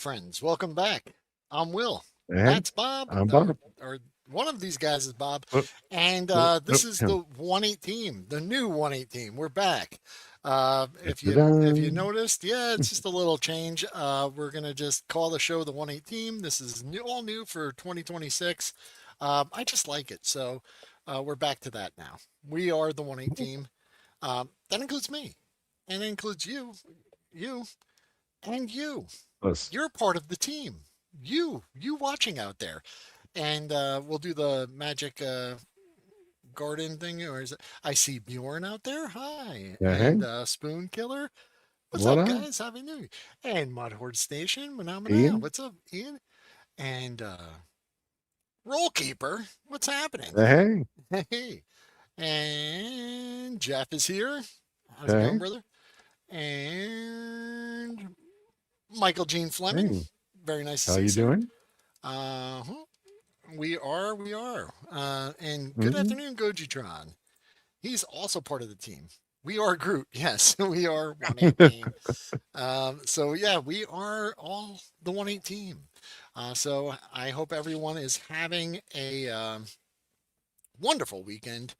friends. Welcome back. I'm Will. Hey, That's Bob, I'm Bob. or one of these guys is Bob. Oop, And oop, this oop, is him. the 1-8 team, the new 1-8 team. We're back. If you Da-da-da. noticed, yeah, it's just a little change. We're gonna just call the show the 1-8 team. This is new, all new for 2026. I just like it, so we're back to that now. We are the 1-8 team. That includes me, and it includes you, and you. Let's, You're part of the team. You watching out there. And we'll do the magic garden thing. Or is it? I see Bjorn out there. Hi. hey, And Spoon Killer. What's what up, up? guys? Happy New Year. And Mudhorde Station. Phenomena. Ian? What's up, Ian? And Roll Keeper. What's happening? Hey, Hey. And Jeff is here. How's it going, hey, brother? And Michael Gene Fleming. hey, Very nice to how see you, you sir. doing? Uh-huh. We are. And good Hmm. afternoon, Gojitron. He's also part of the team. We are Groot. Yes, we are 1-8 team. So yeah, we are all the 1-8 team. So I hope everyone is having a wonderful weekend.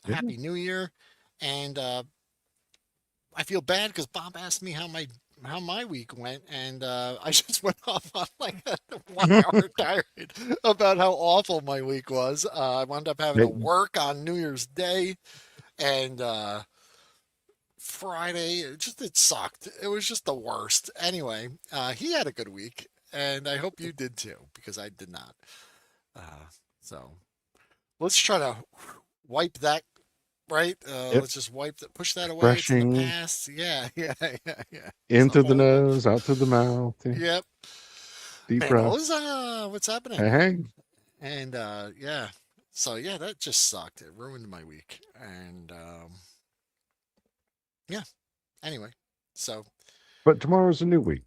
Yeah. Happy New Year. And I feel bad because Bob asked me how my week went, and I just went off on like a 1 hour tirade about how awful my week was. I wound up having to Hey, work on New Year's Day and Friday. It sucked. It was just the worst. Anyway, he had a good week, and I hope you did too because I did not. So let's try to wipe that right? yep, Let's just push that away. It's in the brushing past. Yeah, yeah. It's a in through the whole. nose, out through the mouth. Yeah. Yep. Deep breath. Mendoza, what's happening? Hey, And yeah, so yeah, that just sucked. It ruined my week. And yeah. Anyway, so but tomorrow's a new week,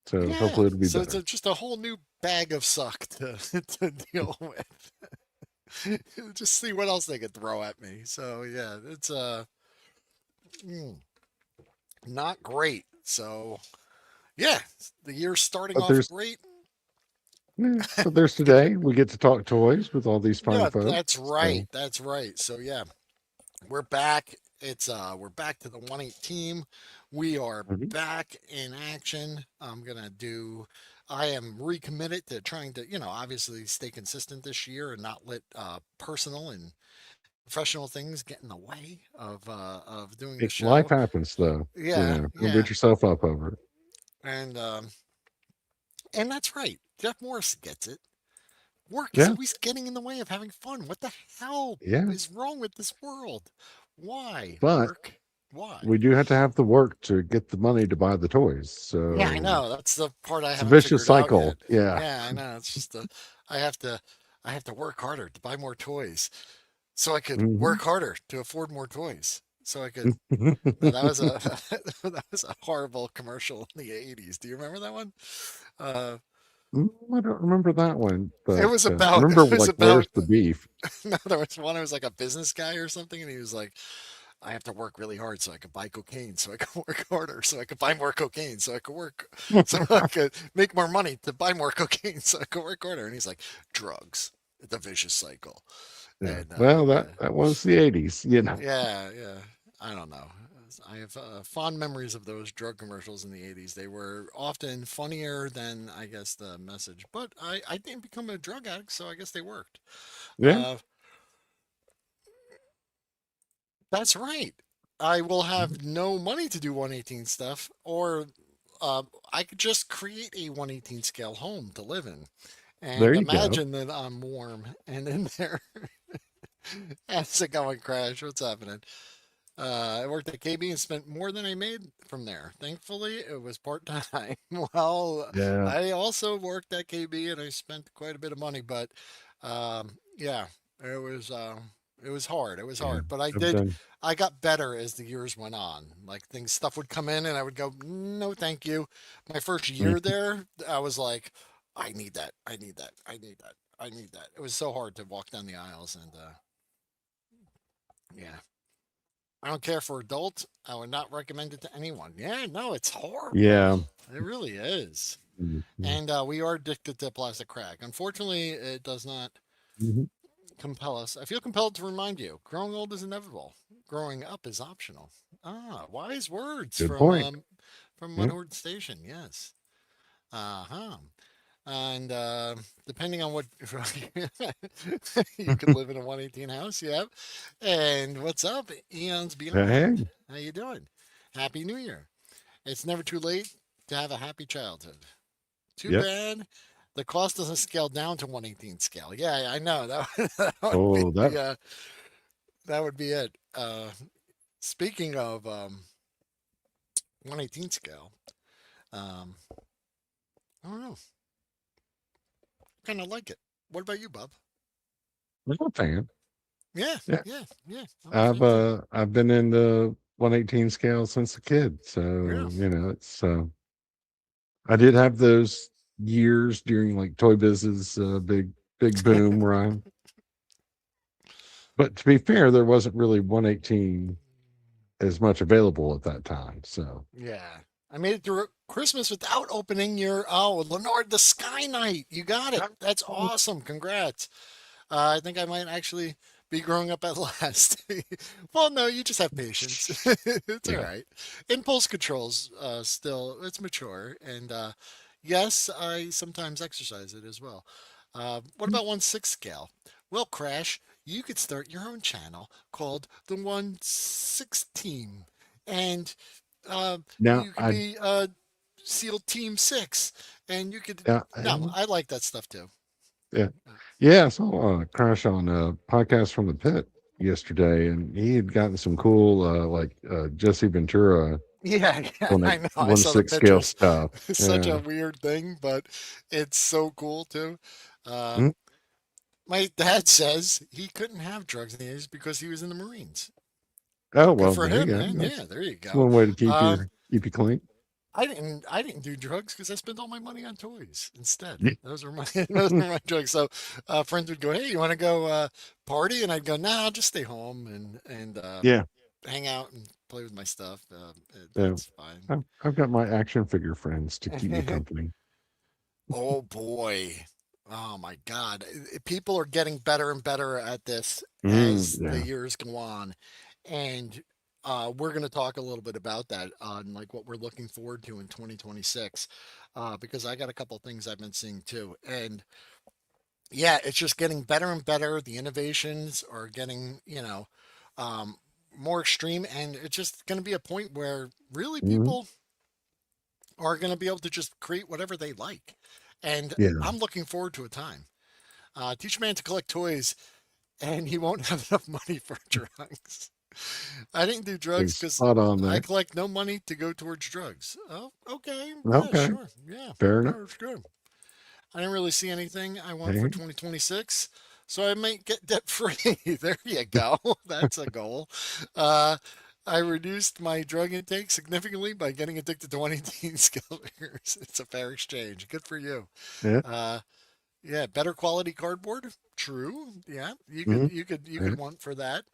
so yeah, hopefully it'll be so it's better. just a whole new bag of suck to to deal with. Just see what else they could throw at me. So yeah, it's mm, not great. So yeah, the year's starting But off there's, great. but there's today. We get to talk toys with all these fine Yeah, folks. that's right. So, That's right. So yeah, we're back. We're back to the 1-8 team. We are mhm. back in action. I am recommitted to trying to, obviously stay consistent this year and not let personal and professional things get in the way of doing the Life show. happens though. So, Yeah, don't yeah. beat yourself up over it. And and that's right. Jeff Morris gets it. Work is Yeah, always getting in the way of having fun. What the hell yeah. is wrong with this world? Why But work? Why? we do have to have the work to get the money to buy the toys. Yeah, I So know. That's the part I it's a haven't vicious figured out cycle. yet. Yeah. Yeah, I know. It's just I have to I have to work harder to buy more toys so I could Hmm. work harder to afford more toys. So I could No, that was a that was a horrible commercial in the 80s. Do you remember that one? Uh I don't remember that one, it but was I about remember it was like about where's the beef? no, there was one. It was like a business guy or something, and he was like, "I have to work really hard so I could buy cocaine, so I could work harder, so I could buy more cocaine, so I could work, so I could make more money to buy more cocaine, so I could work harder." And he's like, "Drugs, it's a vicious cycle." Yeah. And Well, yeah, that was the 80s, you know. yeah. I don't know. I have fond memories of those drug commercials in the 80s. They were often funnier than, I guess, the message. But I didn't become a drug addict, so I guess they worked. Yeah. Uh, That's right. I will Mhm. have no money to do 118 stuff, or I could just create a 118 scale home to live in There and you go. imagine that I'm warm and in there. How's it going, Crash? What's happening? I worked at KB and spent more than I made from there. Thankfully, it was part time. Well, Yeah. I also worked at KB and I spent quite a bit of money, but yeah, it was uh, it was hard. It was Yeah. hard, but I I've did. done. I got better as the years went on. Like stuff would come in, and I would go, "No, thank you." My first year Mhm. there, I was like, "I need that. I need that. I need that. I need that." It was so hard to walk down the aisles, and yeah. I don't care for adults. I would not recommend it to anyone. Yeah, no, it's horrible. Yeah. It really is. Mhm. and we are addicted to plastic crack. Unfortunately, it does not Mhm. compel us. I feel compelled to remind you: growing old is inevitable. Growing up is optional. Ah, wise words Good point. from Yeah. Mudhorde Station. Yes. Uh huh. And depending on what you could live in a 118 house, yep. And what's up, eons Hey. beyond? How you doing? Happy New Year. It's never too late to have a happy childhood. Too Yep. bad the cost doesn't scale down to 118 scale. Yeah, I know that would be Oh, that that would be it. Speaking of 118 scale, um, I don't know, kind of like it. What about you, Bob? I'm a fan. Yeah, Yeah. yeah. I'm a fan too. I've been in the 118 scale since a kid. So, Yeah. it's I did have those years during like Toy Biz's big boom where but to be fair, there wasn't really 118 as much available at that time. So, Yeah. I made it through Christmas without opening your Leonard the Sky Knight. You got it. That's awesome. Congrats. I think I might actually be growing up at last. Well, no, you just have patience. It's all yeah. right. Impulse controls still it's mature, and yes, I sometimes exercise it as well. What about 1/6 scale? Well, Crash, you could start your own channel called the 1/6 Team, and Now you could I be SEAL Team 6, and you could. yeah, No, I like that stuff too. yeah. Yeah, I saw Crash on a podcast from the pit yesterday, and he had gotten some cool Jesse Ventura Yeah, yeah, one I eight know. I one saw the six scale pictures. stuff. It's such a Yeah. weird thing, but it's so cool too. Uh, Mm. my dad says he couldn't have drugs in the 80s because he was in the Marines. Oh Good well, for there you him, go. man. Yeah, there you That's go. one way to Um, keep you clean. I didn't do drugs because I spent all my money on toys instead. Yeah. Those were my those were my drugs. So friends would go, "Hey, you want to go party?" And I'd go, "Nah, I'll just stay home and Yeah. hang out and play with my stuff. Yeah. That's fine." I've got my action figure friends to keep me company. Oh boy. Oh my God. People are getting better and better at this as the Yeah. years go on. And we're going to talk a little bit about that on like what we're looking forward to in 2026. Because I got a couple things I've been seeing too. And yeah, it's just getting better and better. The innovations are getting, um, more extreme. And it's just going to be a point where really Hmm. people are going to be able to just create whatever they like. And Yeah. I'm looking forward to a time. Teach a man to collect toys, and he won't have enough money for drugs. I didn't do drugs Is because spot on I there. collect no money to go towards drugs. Oh, okay. Yeah, Okay. sure. Yeah, Fair yeah, enough. it's good. I didn't really see anything I want for Hey. 2026, so I might get debt free. There you go. That's a goal. Uh, I reduced my drug intake significantly by getting addicted to 118 skill figures. It's a fair exchange. Good for you. Yeah. Uh, yeah, better quality cardboard. True. Yeah, Hmm. you Yeah. could want for that.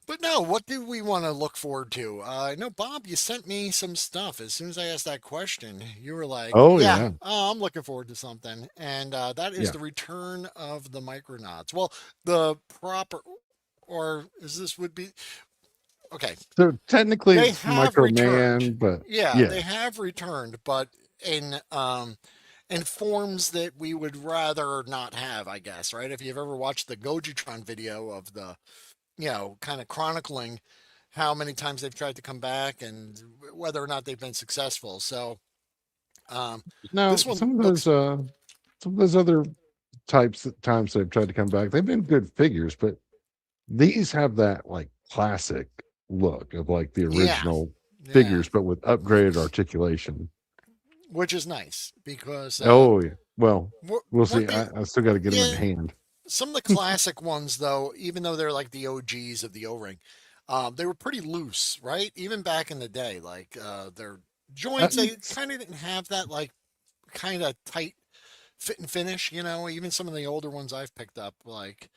But no, what do we want to look forward to? I know, Bob, you sent me some stuff. As soon as I asked that question, you were like, Oh "Yeah, yeah. I'm looking forward to something," and that is Yeah. the return of the Micronauts. Well, the proper, or is this would be okay? So technically They it's have returned. Microman, but Yeah, they yeah. have returned, but in forms that we would rather not have, I guess, right? If you've ever watched the Gojitron video of the, kind of chronicling how many times they've tried to come back and whether or not they've been successful. So, um, Now this one looks, some of those other times they've tried to come back, they've been good figures, but these have that like classic look of like the yeah, original yeah, figures, but with upgraded articulation. which is nice because Oh yeah. Well, we'll see. weren't they? I still got to get them in Yeah, hand. some of the classic ones, though, even though they're like the OGs of the O-ring, they were pretty loose, right? Even back in the day, like their joints, they It's, kind of didn't have that like kind of tight fit and finish. Even some of the older ones I've picked up, like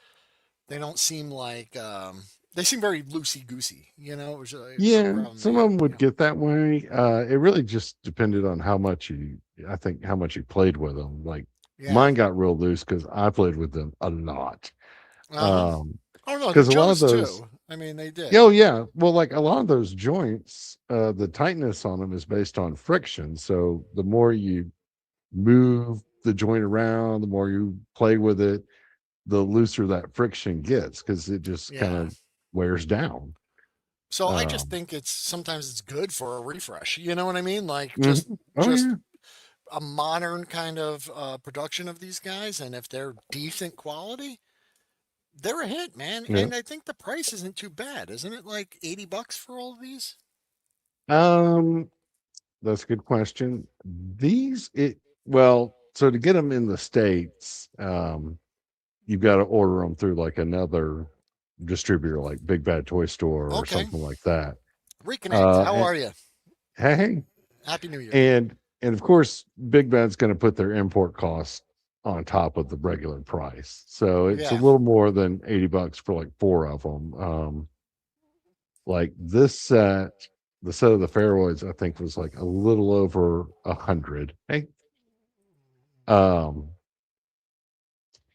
they don't seem like They seem very loosey goosey, which Yeah, around some the of them would get that way. It really just depended on how much I think, how much you played with them. Like yeah. mine got real loose because I played with them a lot. Uh-huh. Um, Oh no, the because a lot of Joes those, too. I mean, they did. oh yeah, well, like a lot of those joints, the tightness on them is based on friction. So the more you move the joint around, the more you play with it, the looser that friction gets because it just kind Yeah. of wears down. So I just Um, think it's sometimes it's good for a refresh. You know what I mean? Like just mhm. Oh just yeah. a modern kind of production of these guys, and if they're decent quality, they're a hit, man. Yeah. And I think the price isn't too bad, isn't it? Like $80 for all of these? Um, that's a good question. These it well, so to get them in the States, you've got to order them through like another distributor, like Big Bad Toy Store or Okay. something like that. Reconnect. How And, are you? hey, Happy New Year. and of course, Big Bad's going to put their import costs on top of the regular price, so it's a Yeah. little more than $80 for like four of them. Like this set, the set of the Faroids, I think was like a little over 100. Hey, um,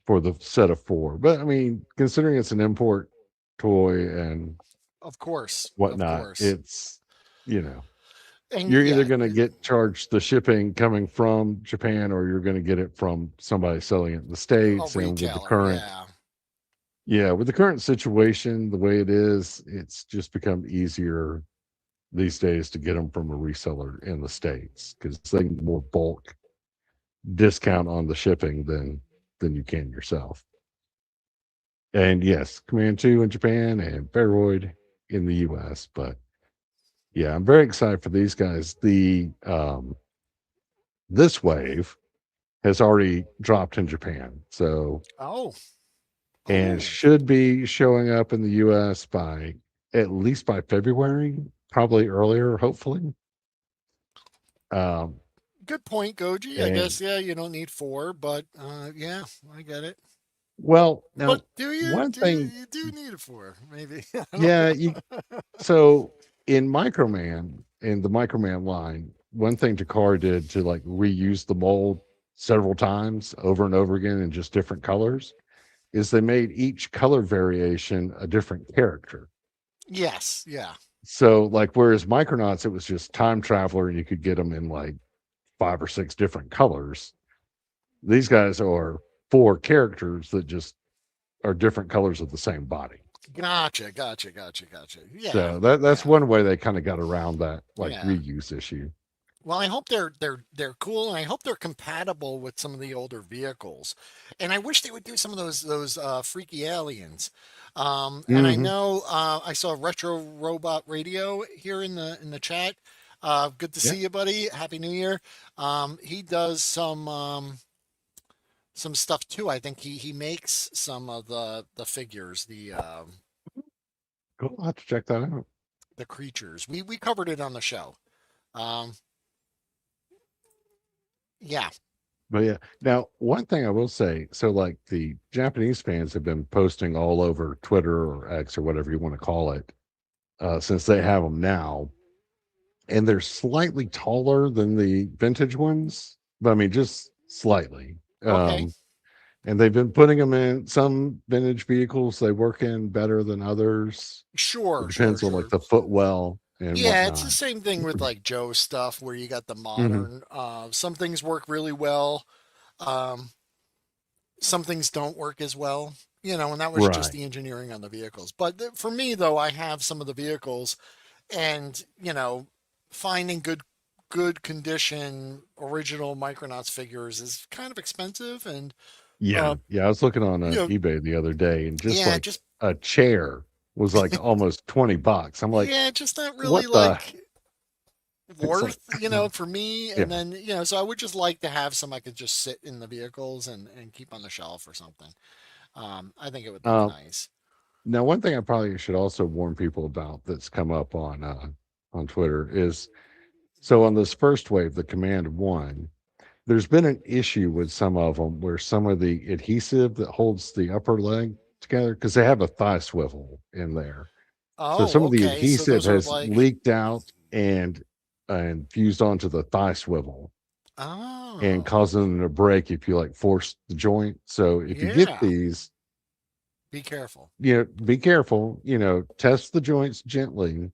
for the set of four. But I mean, considering it's an import toy and Of course. Of whatnot, course. it's you know, And you're either yeah, going to get charged the shipping coming from Japan or you're going to get it from somebody selling it in the a States. And with the retailer. current, Yeah. yeah, with the current situation, the way it is, it's just become easier these days to get them from a reseller in the States because they can more bulk discount on the shipping than you can yourself. And yes, Command 2 in Japan and Faroid in the US. But yeah, I'm very excited for these guys. The This wave has already dropped in Japan. So Oh. and Oh. should be showing up in the US by at least by February, probably earlier, hopefully. Um Good point, Goji. I and guess yeah, you don't need four, but yeah, I get it. well, But now do you? one Do you? thing, You do need it for maybe? I don't yeah, know. you so in Microman, in the Microman line, one thing Takara did to like reuse the mold several times over and over again in just different colors is they made each color variation a different character. Yes. Yeah. So like whereas Micronauts, it was just time traveler and you could get them in like five or six different colors. These guys are four characters that just are different colors of the same body. Gotcha. Gotcha. Gotcha. Gotcha. Yeah. So that's Yeah. one way they kind of got around that like Yeah. reuse issue. Well, I hope they're cool, and I hope they're compatible with some of the older vehicles. And I wish they would do some of those freaky aliens. And I Hmm. know I saw Retro Robot Radio here in the chat. Good to Yeah. see you, buddy. Happy New Year. He does some stuff too. I think he makes some of the figures, Cool. I'll have to check that out. the creatures. We covered it on the show. Um, yeah. But yeah, now one thing I will say, so like the Japanese fans have been posting all over Twitter or X or whatever you want to call it, since they have them now, and they're slightly taller than the vintage ones, but I mean just slightly. Okay. And they've been putting them in some vintage vehicles they work in better than others. It Sure. Sure. depends on like Sure. the footwell and Yeah, it's the whatnot. same thing with like Joe stuff where you got the Hmm. modern. Some things work really well. Um, some things don't work as well. And that was just Right. the engineering on the vehicles. But for me, though, I have some of the vehicles, and finding good condition original Micronauts figures is kind of expensive, and Yeah, uh, yeah. I was looking on you know, eBay the other day, and just yeah, like just a chair was like almost $20. I'm like, yeah, just not really what the? like It's like, worth, for me. And yeah. then, so I would just like to have some I could just sit in the vehicles and keep on the shelf or something. I think it would look Um, nice. Now, one thing I probably should also warn people about that's come up on Twitter is so on this first wave, the Command One, there's been an issue with some of them where some of the adhesive that holds the upper leg together because they have a thigh swivel in there. So some Oh, of the okay. So adhesive those are has like, leaked out and fused onto the thigh swivel and oh, causing them to break if you like force the joint. So if you get yeah. these, Be careful. be careful, test the joints gently.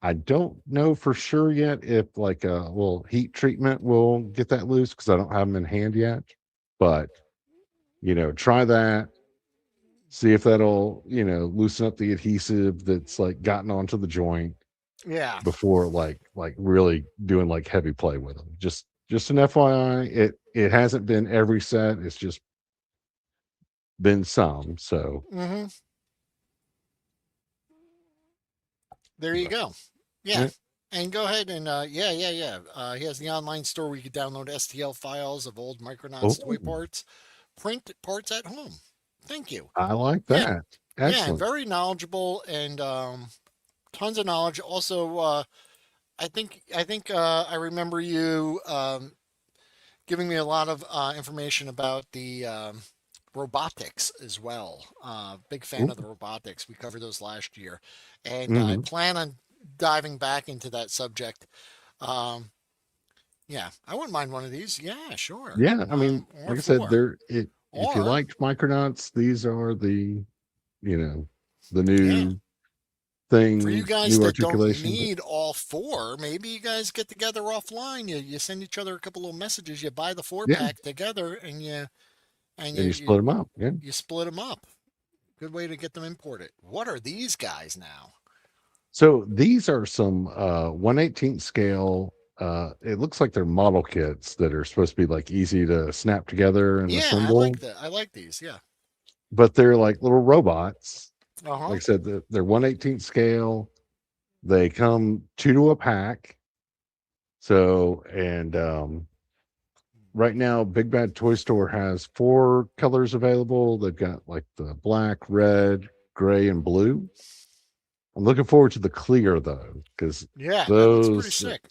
I don't know for sure yet if like a little heat treatment will get that loose because I don't have them in hand yet. But try that. See if that'll loosen up the adhesive that's like gotten onto the joint Yeah. before like really doing like heavy play with them. Just an FYI, it hasn't been every set. It's just been some. So, Hmm. There you but, go. Yeah. yeah. And go ahead and yeah. He has the online store where you can download STL files of old Micronauts toy Oh, parts, print parts at home. Thank you. I like Yeah. that. Yeah, and Excellent. very knowledgeable and tons of knowledge. Also, I think I remember you giving me a lot of information about the robotics as well. Big fan of the robotics. We covered those last year, and I Mm-hmm. plan on diving back into that subject. Um, yeah, I wouldn't mind one of these. Yeah, sure. Yeah, I mean, Or like I said, four. if you Or liked Micronauts, these are you know, the yeah, new for you thing, guys new that don't articulation. But need all four, maybe you guys get together offline. You send each other a couple little messages. You buy the four yeah, pack together, and and and you you you split them up. Yeah. you split them up. Good way to get them imported. What are these guys now? So these are some 1/18 scale. It looks like they're model kits that are supposed to be like easy to snap together and Yeah, I assemble, like that. I like these. Yeah. but they're like little robots. Uh Like huh. I said, they're 1/18 scale. They come two to a pack. So, and right now, Big Bad Toy Store has four colors available. They've got like the black, red, gray, and blue. I'm looking forward to the clear though, because Yeah, that looks pretty those, sick.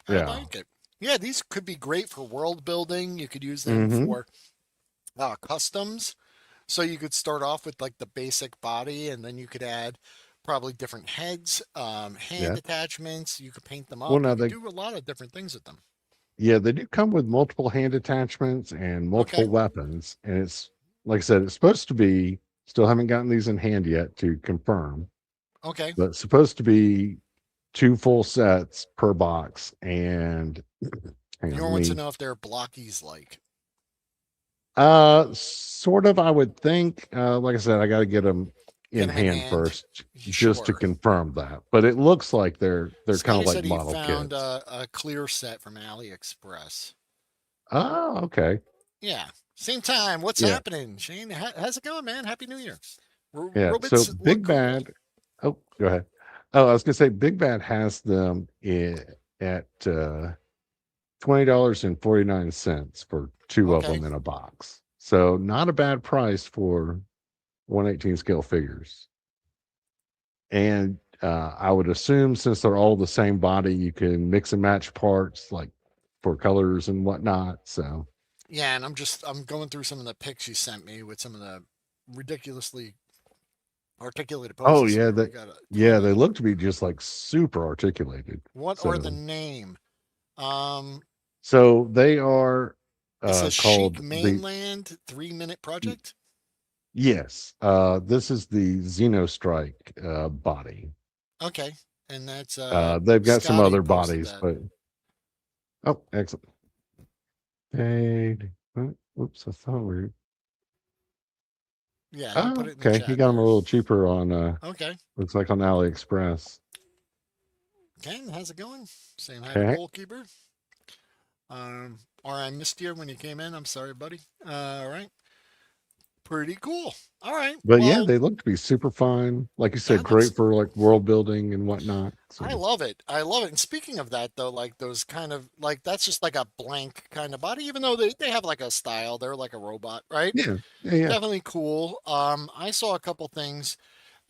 I yeah. like it. Yeah, these could be great for world building. You could use them Hmm. for customs. So you could start off with like the basic body, and then you could add probably different heads, hand Yeah. attachments. You could paint them Well, up. You now could they, do a lot of different things with them. yeah, they do come with multiple hand attachments and Okay. multiple weapons. And it's, like I said, it's supposed to be, still haven't gotten these in hand yet to confirm, Okay. but it's supposed to be two full sets per box. And hang on, Bjorn let wants to me, know if they're blockies like. sort of, I would think, like I said, I got to get them Get in them in hand hand. first just to Sure. confirm that. But it looks like they're kind Scotty of like said he model found kits. a clear set from AliExpress. Oh, okay. Yeah. Same time. What's Yeah. happening, Shane? How's it going, man? Happy New Year. Yeah. So Robots look Big cool. Bad. Oh, go ahead. Oh, I was gonna say Big Bad has them at $20.49 for two of Okay. them in a box. So not a bad price for 1/18 scale figures. And I would assume since they're all the same body, you can mix and match parts like for colors and whatnot. So Yeah, and I'm going through some of the pics you sent me with some of the ridiculously articulated oh poses yeah, here. We that got a yeah, ton of they them. look to be just like super articulated. What are the So name? Um, so they are it says Chic called the Mainland 3 minute project. yes. This is the Xenostrike body. Okay, and that's They've got some Scotty other posted bodies, that. but oh, excellent. Paid. Oops, I thought we. Yeah, he put Oh, it in the okay. You chat got them a there. little cheaper on. Okay, Looks like on AliExpress. Ken, how's it going? Saying hi to Okay, goalkeeper. Or I missed you when you came in. I'm sorry, buddy. All right, pretty cool. All right, but yeah, well, they look to be super fun. Like you said, that looks great for like world building and whatnot. I So love it. I love it. And speaking of that, though, like those kind of like that's just like a blank kind of body, even though they have like a style. They're like a robot, right? yeah, yeah, yeah. Definitely cool. I saw a couple things,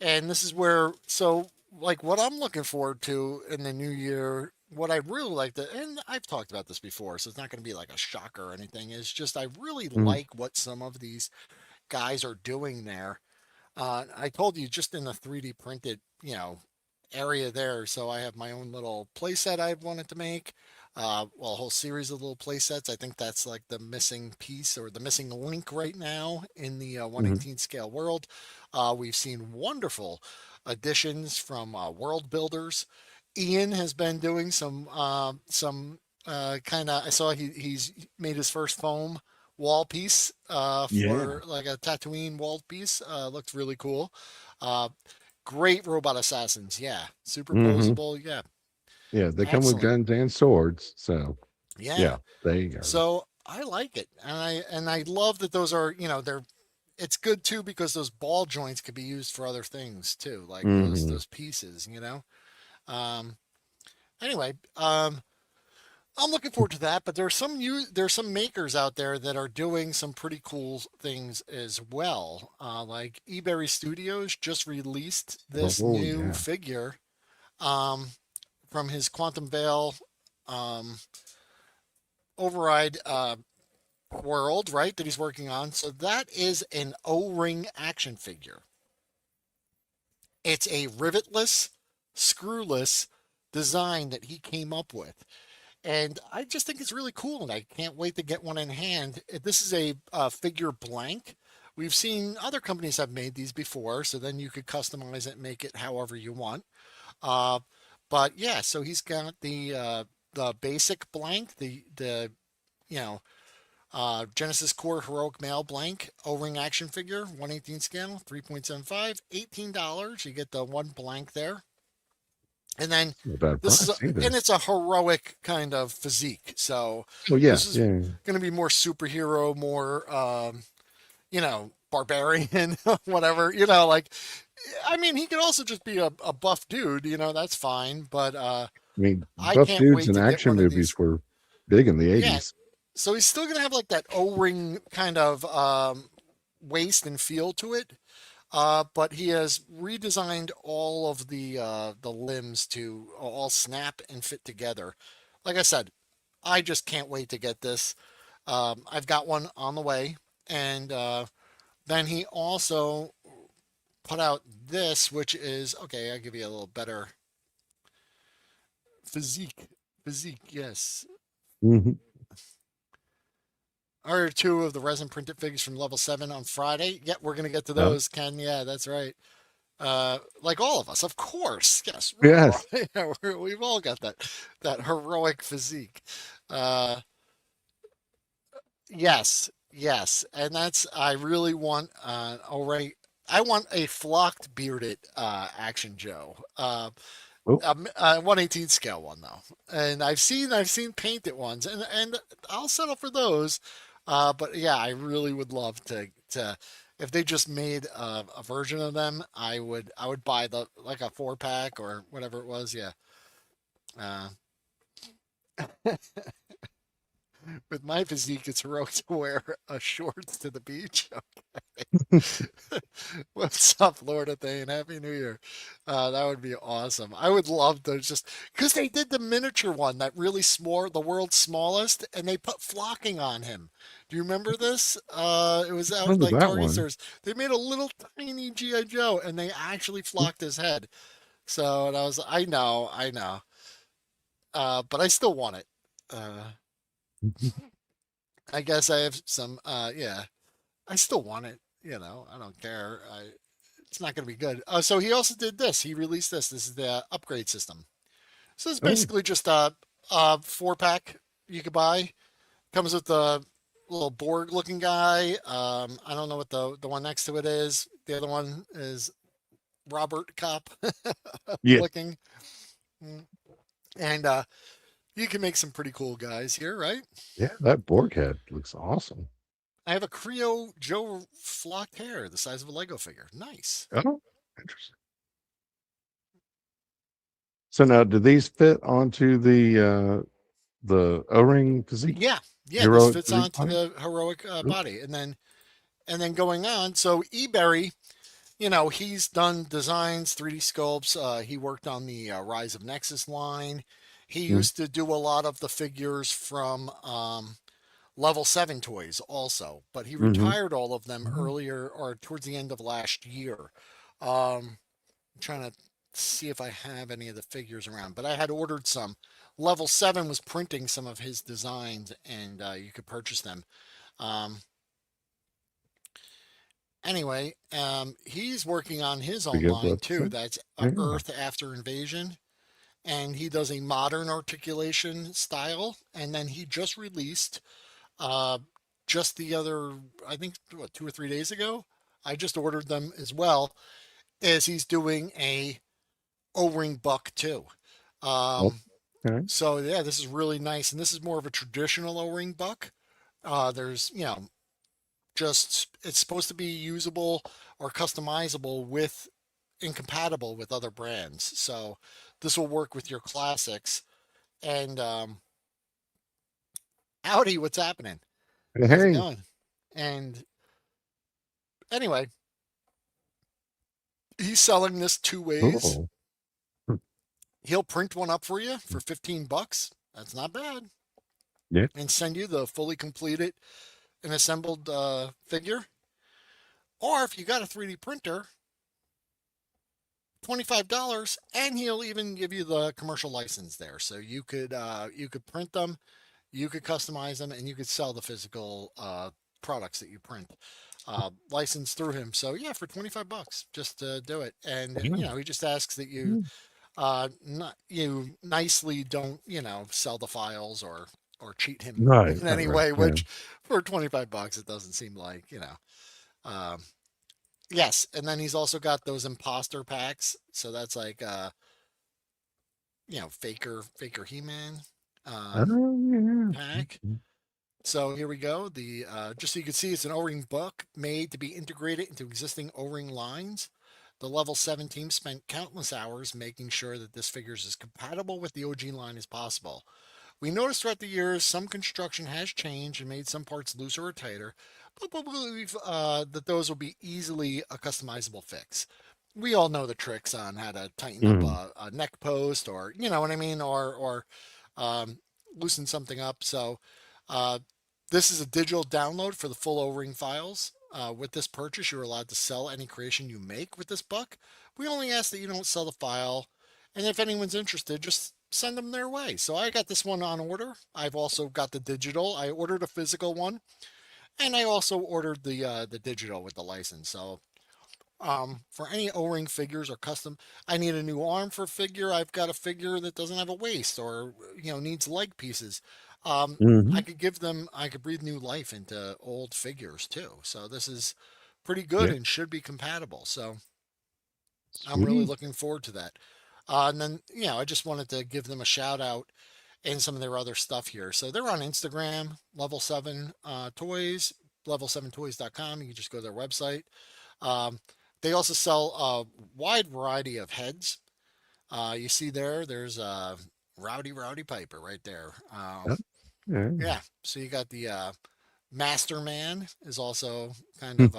and this is where so like what I'm looking forward to in the new year. What I really like to, and I've talked about this before, so it's not going to be like a shocker or anything. Is just I really Mhm. like what some of these guys are doing there. I told you just in the 3D printed, area there. So I have my own little playset I've wanted to make. Well, a whole series of little playsets. I think that's like the missing piece or the missing link right now in the Mhm. 1/18 scale world. We've seen wonderful additions from world builders. Ian has been doing some kind of. I saw he's made his first foam wall piece Yeah. for like a Tatooine wall piece. Looks really cool. Uh, Great robot assassins. Yeah. Hmm. Superposable. Yeah. Yeah, they come with Excellent. guns and swords. So Yeah. yeah, there you go. So I like it. And I love that those are, they're it's good too because those ball joints could be used for other things too, like those Hmm. those pieces. Um anyway, I'm looking forward to that, but there's some makers out there that are doing some pretty cool things as well. Like eBerry Studios just released this Oh new yeah. figure um, from his Quantum Veil um, Override world, right? That he's working on. So that is an O-ring action figure. It's a rivetless, screwless design that he came up with. And I just think it's really cool, and I can't wait to get one in hand. This is a figure blank. We've seen other companies have made these before, so then you could customize it and make it however you want. Uh, but yeah, so he's got the basic blank, the you know Genesis Core Heroic Male blank O-ring action figure, 1/18 scale, 3.75, $18. You get the one blank there. And then It's not a bad this is price either. and it's a heroic kind of physique. So Oh yeah, this is yeah. going to be more superhero, more barbarian, whatever. Like I mean, he could also just be a buff dude. That's fine. But I mean, I buff can't dudes wait in to get action one of movies these. were big in the Yeah. 80s. So he's still gonna have like that O-ring kind of waist and feel to it. But he has redesigned all of the limbs to all snap and fit together. Like I said, I just can't wait to get this. I've got one on the way, and then he also put out this, which is okay. I'll give you a little better physique. Physique, yes. Hmm. Are two of the resin printed figs from level 7 on Friday. Yeah, we're gonna get to Oh, those, Ken. Yeah, that's right. Like all of us, of course. Yes, yes. yeah, we've all got that heroic physique. Uh, yes, yes, and that's I really want. All right, I want a flocked bearded Action Joe. 1/18 scale one though, and I've seen painted ones, and I'll settle for those. But yeah, I really would love to if they just made a version of them, I would buy the like a 4 pack or whatever it was. Yeah, uh, with my physique, it's heroic to wear shorts to the beach. What's up, Florida Thane? Happy New Year. That would be awesome. I would love to just because they did the miniature one, that really small, the world's smallest, and they put flocking on him. Do you remember this? It was out Remember like that Target one? stores. They made a little tiny GI Joe, and they actually flocked his head. So, and I know, but I still want it. Uh, I guess I have some. Yeah, I still want it. I don't care. It's not going to be good. So he also did this. He released this. This is the upgrade system. So it's Oh, basically just a 4 pack you could buy. Comes with the little Borg looking guy. I don't know what the one next to it is. The other one is Robert Cop yeah. looking. Mm. And you can make some pretty cool guys here, right? Yeah, that Borg head looks awesome. I have a Creo Joe flocked hair the size of a Lego figure. Nice. Oh, interesting. So now, do these fit onto the O-ring physique, Yeah, yeah. This heroic fits physique onto body? the heroic Oh, body, and then going on. So eBerry, he's done designs, 3D sculpts. He worked on the Rise of Nexus line. He mm, used to do a lot of the figures from Level 7 toys also, but he Hmm. retired all of them earlier or towards the end of last year. I'm trying to see if I have any of the figures around, but I had ordered some. Level 7 was printing some of his designs, and you could purchase them. Um, anyway, he's working on his We own get line what? too. That's Yeah. Earth After Invasion, and he does a modern articulation style. And then he just released, uh, just the other, I think, what, 2 or 3 days ago. I just ordered them as well. As he's doing a O-ring buck too. Um, Okay. so yeah, this is really nice, and this is more of a traditional O-ring buck. There's, just it's supposed to be usable or customizable with incompatible with other brands. So this will work with your classics. And howdy, what's happening? Hey, How's it hey. going? And anyway, he's selling this two ways. Oh, He'll print one up for you for $15. That's not bad. yeah. And send you the fully completed and assembled figure. Or if you got a 3D printer, $25, and he'll even give you the commercial license there. So you could print them, you could customize them, and you could sell the physical products that you print. Licensed through him. So yeah, for $25, just to do it. And Yeah. he just asks that not you nicely don't sell the files or cheat him Right, in right, any right. way. Yeah. Which for $25, it doesn't seem like. Um, yes, and then he's also got those imposter packs. So that's like faker He-Man Oh, yeah. pack. So here we go. The just so you can see, it's an O-ring book made to be integrated into existing O-ring lines. The level 7 team spent countless hours making sure that this figure is as compatible with the OG line as possible. We noticed throughout the years some construction has changed and made some parts looser or tighter, but we believe that those will be easily a customizable fix. We all know the tricks on how to tighten up Mm. a neck post, or you know what I mean, or um, loosen something up. So uh, this is a digital download for the full O-ring files. With this purchase, you're allowed to sell any creation you make with this book. We only ask that you don't sell the file, and if anyone's interested, just send them their way. So I got this one on order. I've also got the digital. I ordered a physical one, and I also ordered the digital with the license. So for any O-ring figures or custom, I need a new arm for a figure. I've got a figure that doesn't have a waist or needs leg pieces. Hmm. I could give them. I could breathe new life into old figures too. So this is pretty good Yeah. and should be compatible. So I'm really Sweet. looking forward to that. And then, I just wanted to give them a shout out and some of their other stuff here. So they're on Instagram, Level 7 Toys, level7toys.com. You can just go to their website. Um, they also sell a wide variety of heads. You see there's Rowdy Piper right there. Yeah. Yeah. Yeah, so you got the Master Man is also kind of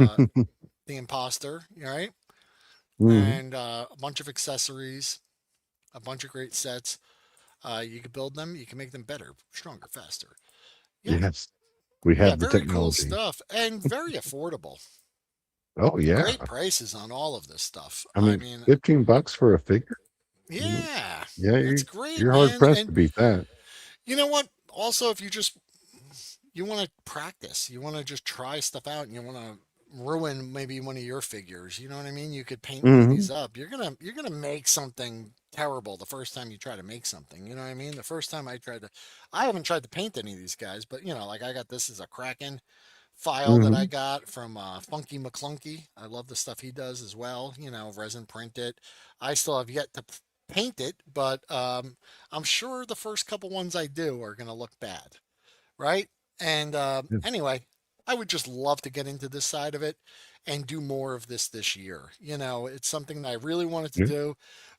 the imposter, right? Hmm. And a bunch of accessories, a bunch of great sets. You can build them, you can make them better, stronger, faster. Yeah, Yes. We yeah, have the very cool technology. stuff and very affordable. Oh, Great yeah. prices on all of this stuff. I I mean, mean, $15 for a figure. Mm. yeah, Yeah, that's great, you're hard man. pressed And to beat that. you know what? Also, if you want to practice, you want to just try stuff out, and you want to ruin maybe one of your figures. You know what I mean? You could paint one of Hmm. these up. You're gonna make something terrible the first time you try to make something. You know what I mean? The first time I haven't tried to paint any of these guys, but like I got this as a Kraken file that I Hmm. got from Funky McClunky. I love the stuff he does as well. Resin print it. I still have yet to paint it, but I'm sure the first couple ones I do are gonna look bad, right? And anyway, I would just love to get into this side of it and do more of this year. It's something that I really wanted to Yeah. do,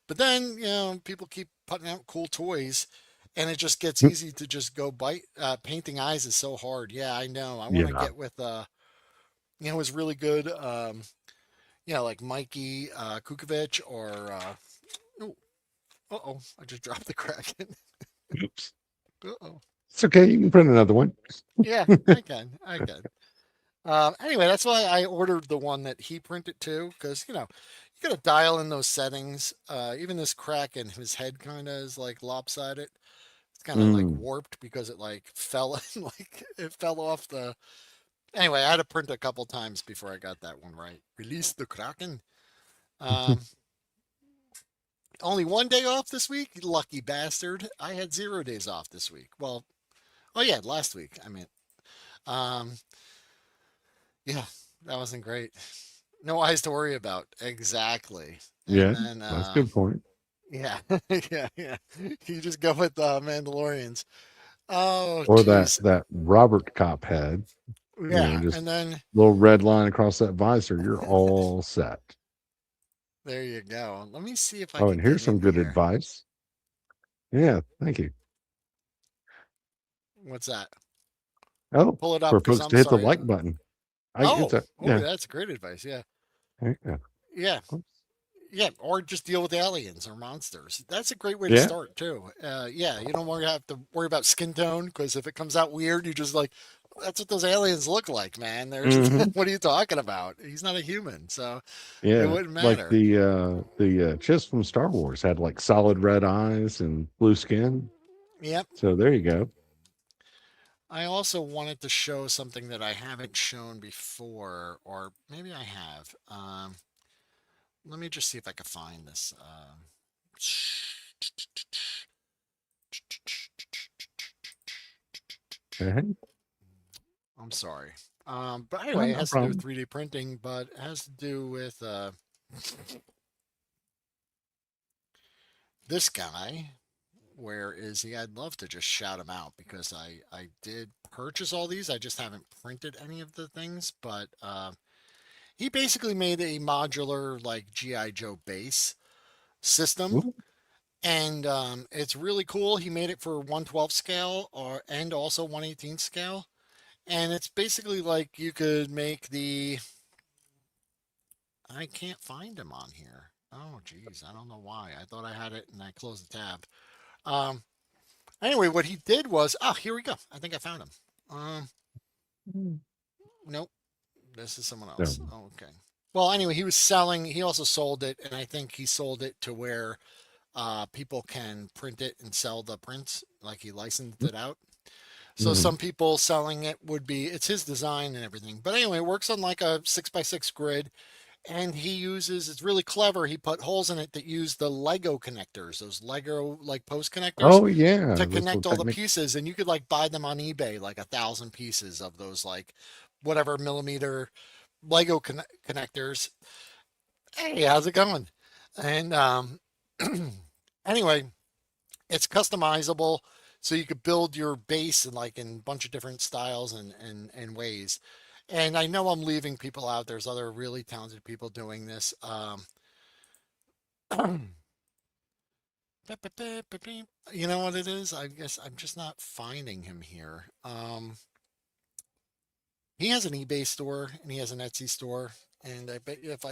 but then people keep putting out cool toys, and it just gets easy to just go bite. Painting eyes is so hard. Yeah, I know. I want to Yeah. get with it was really good. Like Mikey Kukovic or oh, I just dropped the Kraken. Oops. Uh-oh. It's okay. You can print another one. Yeah, I can. I can. Anyway, that's why I ordered the one that he printed too, because you gotta dial in those settings. Even this crack in his head kind of is like lopsided. It's kind of like Mm. warped because it like fell in, like it fell off the. Anyway, I had to print a couple times before I got that one right. Release the Kraken. Um, Only one day off this week, you lucky bastard. I had 0 days off this week. Well, oh yeah, last week. I mean, um, yeah, that wasn't great. No eyes to worry about. Exactly. And Yeah, then, that's a good point. yeah, yeah. You just go with Mandalorians. Oh, Or that jeez. that Robert cop had, Yeah, just and then little red line across that visor. You're all set. there you go. Let me see if I Oh, can and get here's some in good here. advice. Yeah, thank you. What's that? Oh, Pull it up for because folks I'm to hit the sorry. like button. I get Oh, that. oh, Yeah. that's great advice. Yeah, There you yeah, go. yeah. Or just deal with aliens or monsters. That's a great way to Yeah. start too. Yeah, you don't want to have to worry about skin tone because if it comes out weird, you just like, that's what those aliens look like, man. They're just, Hmm. what are you talking about? He's not a human, so it Yeah. wouldn't Like matter. the Chiss from Star Wars had like solid red eyes and blue skin. Yep. So there you go. I also wanted to show something that I haven't shown before, or maybe I have. Let me just see if I can find this. Okay. I'm sorry. But Oh, anyway, it no has to do with problem. 3D printing, but it has to do with this guy. Where is he? I'd love to just shout him out because I did purchase all these. I just haven't printed any of the things, but he basically made a modular like GI Joe base system, Ooh. and it's really cool. He made it for 112 scale or and also 118 scale, and it's basically like you could make the. I can't find him on here. Oh, geez, I don't know why. I thought I had it and I closed the tab. Um, Anyway, what he did was, here we go. I think I found him. Um, nope, this is someone No. else. Oh, okay. Well, anyway, he was selling. He also sold it, and I think he sold it to where people can print it and sell the prints, like he licensed it out. So Mhm. some people selling it would be it's his design and everything. But anyway, it works on like a 6x6 grid, and he uses it's really clever. He put holes in it that use the Lego connectors, those Lego like post connectors Oh yeah, to this little connect all the technique. pieces, and you could like buy them on eBay, like 1,000 pieces of those like whatever millimeter Lego connectors. Hey, how's it going? And anyway, it's customizable, so you could build your base in like in a bunch of different styles and ways. And I know I'm leaving people out. There's other really talented people doing this. You know what it is? I guess I'm just not finding him here. He has an eBay store and he has an Etsy store, and I bet you if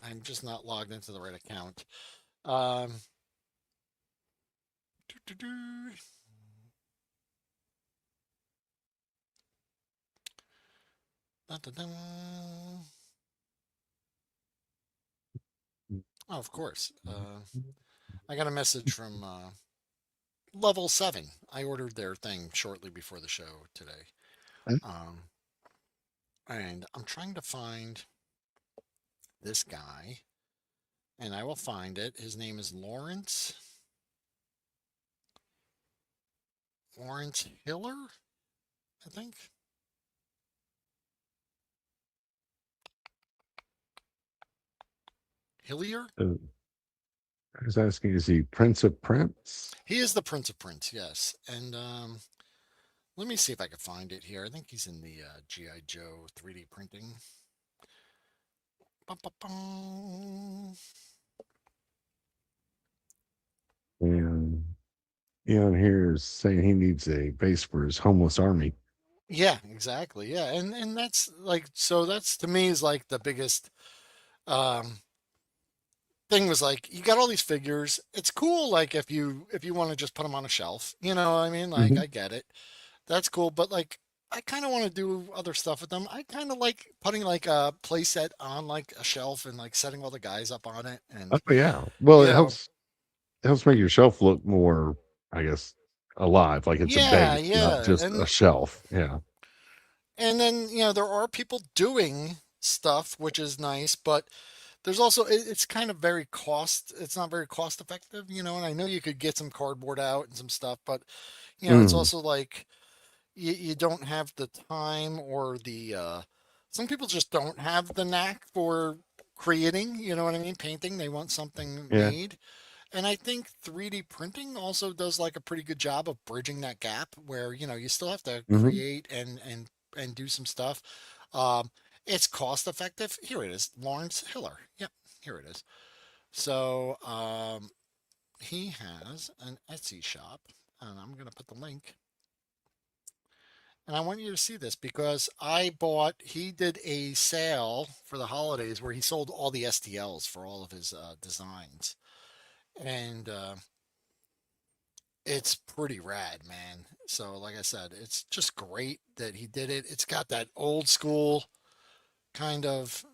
I'm just not logged into the right account. Um, doo-doo-doo. Dun-dun-dun. Oh, of course. I got a message from Level 7. I ordered their thing shortly before the show today. Um, and I'm trying to find this guy, and I will find it. His name is Lawrence Hiller, I think. Hillier? Uh, I was asking, is he Prince of Prince? He is the Prince of Prince, yes. And let me see if I can find it here. I think he's in the GI Joe 3D printing. Bum. And Ian here is saying he needs a base for his homeless army. Yeah, exactly. Yeah, and that's like so. That's to me is like the biggest um, thing was like, you got all these figures. It's cool, like if you want to just put them on a shelf, you know what I mean? Like Hmm. I get it. That's cool, but like I kind of want to do other stuff with them. I kind of like putting like a play set on like a shelf and like setting all the guys up on it, Oh and yeah. Well, you know, it helps make your shelf look more, I guess, alive, like it's a yeah, base, not yeah, just a shelf. Yeah. and then there are people doing stuff which is nice, but there's also it's kind of very cost. It's not very cost effective, and I know you could get some cardboard out and some stuff, but it's Mm, also like you don't have the time or the some people just don't have the knack for creating, you know what I mean, painting. They want something yeah. made. And I think 3D printing also does like a pretty good job of bridging that gap where, you still have to Hmm. create and do some stuff. Um, it's cost effective. Here it is, Lawrence Hiller. Yep, here it is. So he has an Etsy shop, and I'm gonna put the link. And I want you to see this because he did a sale for the holidays where he sold all the STLs for all of his designs. And it's pretty rad, man. So, like I said, it's just great that he did it. It's got that old school kind of.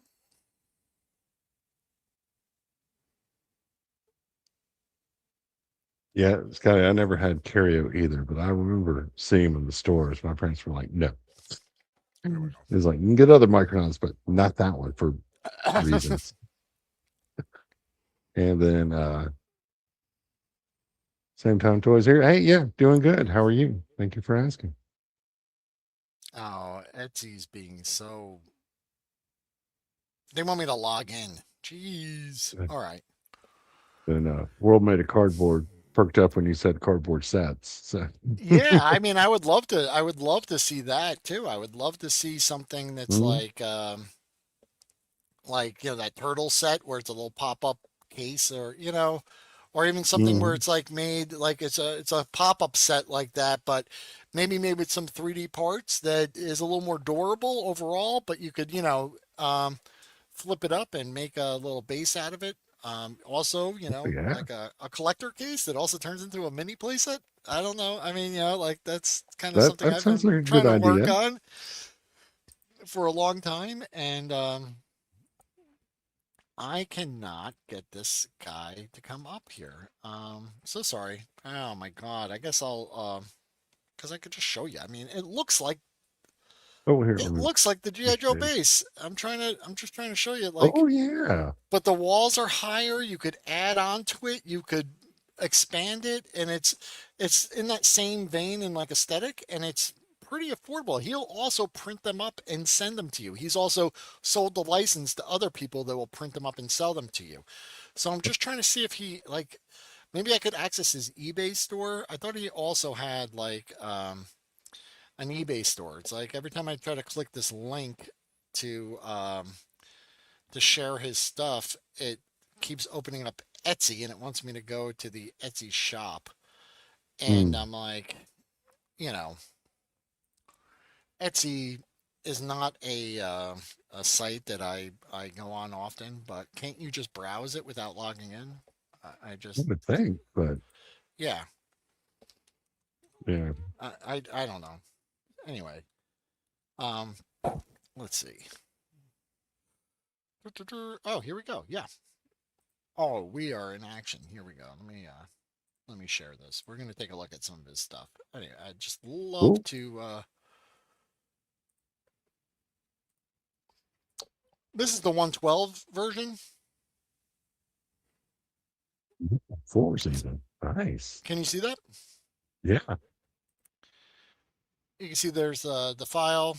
Yeah. It's kind of, I never had Carrio either, but I remember seeing them in the stores. My parents were like, no. Here we It's like, you can get other microns, but not that one for go. reasons. And then, same time toys here. Hey, yeah, doing good. How are you? Thank you for asking. Oh, Etsy's being so. They want me to log in. Jeez. All right. And World Made of Cardboard perked up when you said cardboard sets. So, Yeah, I mean, I would love to. I would love to see that too. I would love to see something that's mhm, like that turtle set where it's a little pop-up case, or even something where mhm. it's like made like it's a pop-up set like that, but maybe made with some 3D parts that is a little more durable overall, but you could flip it up and make a little base out of it. Also, Yeah, like a collector case that also turns into a mini playset. I don't know. I mean, like that's kind of something that I've sounds been like a good trying to work idea. on for a long time, and I cannot get this guy to come up here. So sorry. Oh my God. I guess because I could just show you. I mean, Oh, here, let it me looks like the GI Joe see. base. I'm just trying to show you, like, Oh, yeah. but the walls are higher. You could add on to it. You could expand it, and it's in that same vein and like aesthetic, and it's pretty affordable. He'll also print them up and send them to you. He's also sold the license to other people that will print them up and sell them to you. So I'm just trying to see if he like maybe I could access his eBay store. I thought he also had like an eBay store. It's like every time I try to click this link to um to share his stuff, it keeps opening up Etsy and it wants me to go to the Etsy shop. And Mm. I'm like, you know, Etsy is not a site that I go on often, but can't you just browse it without logging in? I I just, would think, but yeah, yeah. I don't know. Anyway, um, let's see. Oh, here we go. Yeah. Oh, we are in action. Here we go. Let me share this. We're gonna take a look at some of his stuff. Anyway, I just love Cool. to. This is the 112 version. Four season. Nice. Can you see that? Yeah. You can see there's the file.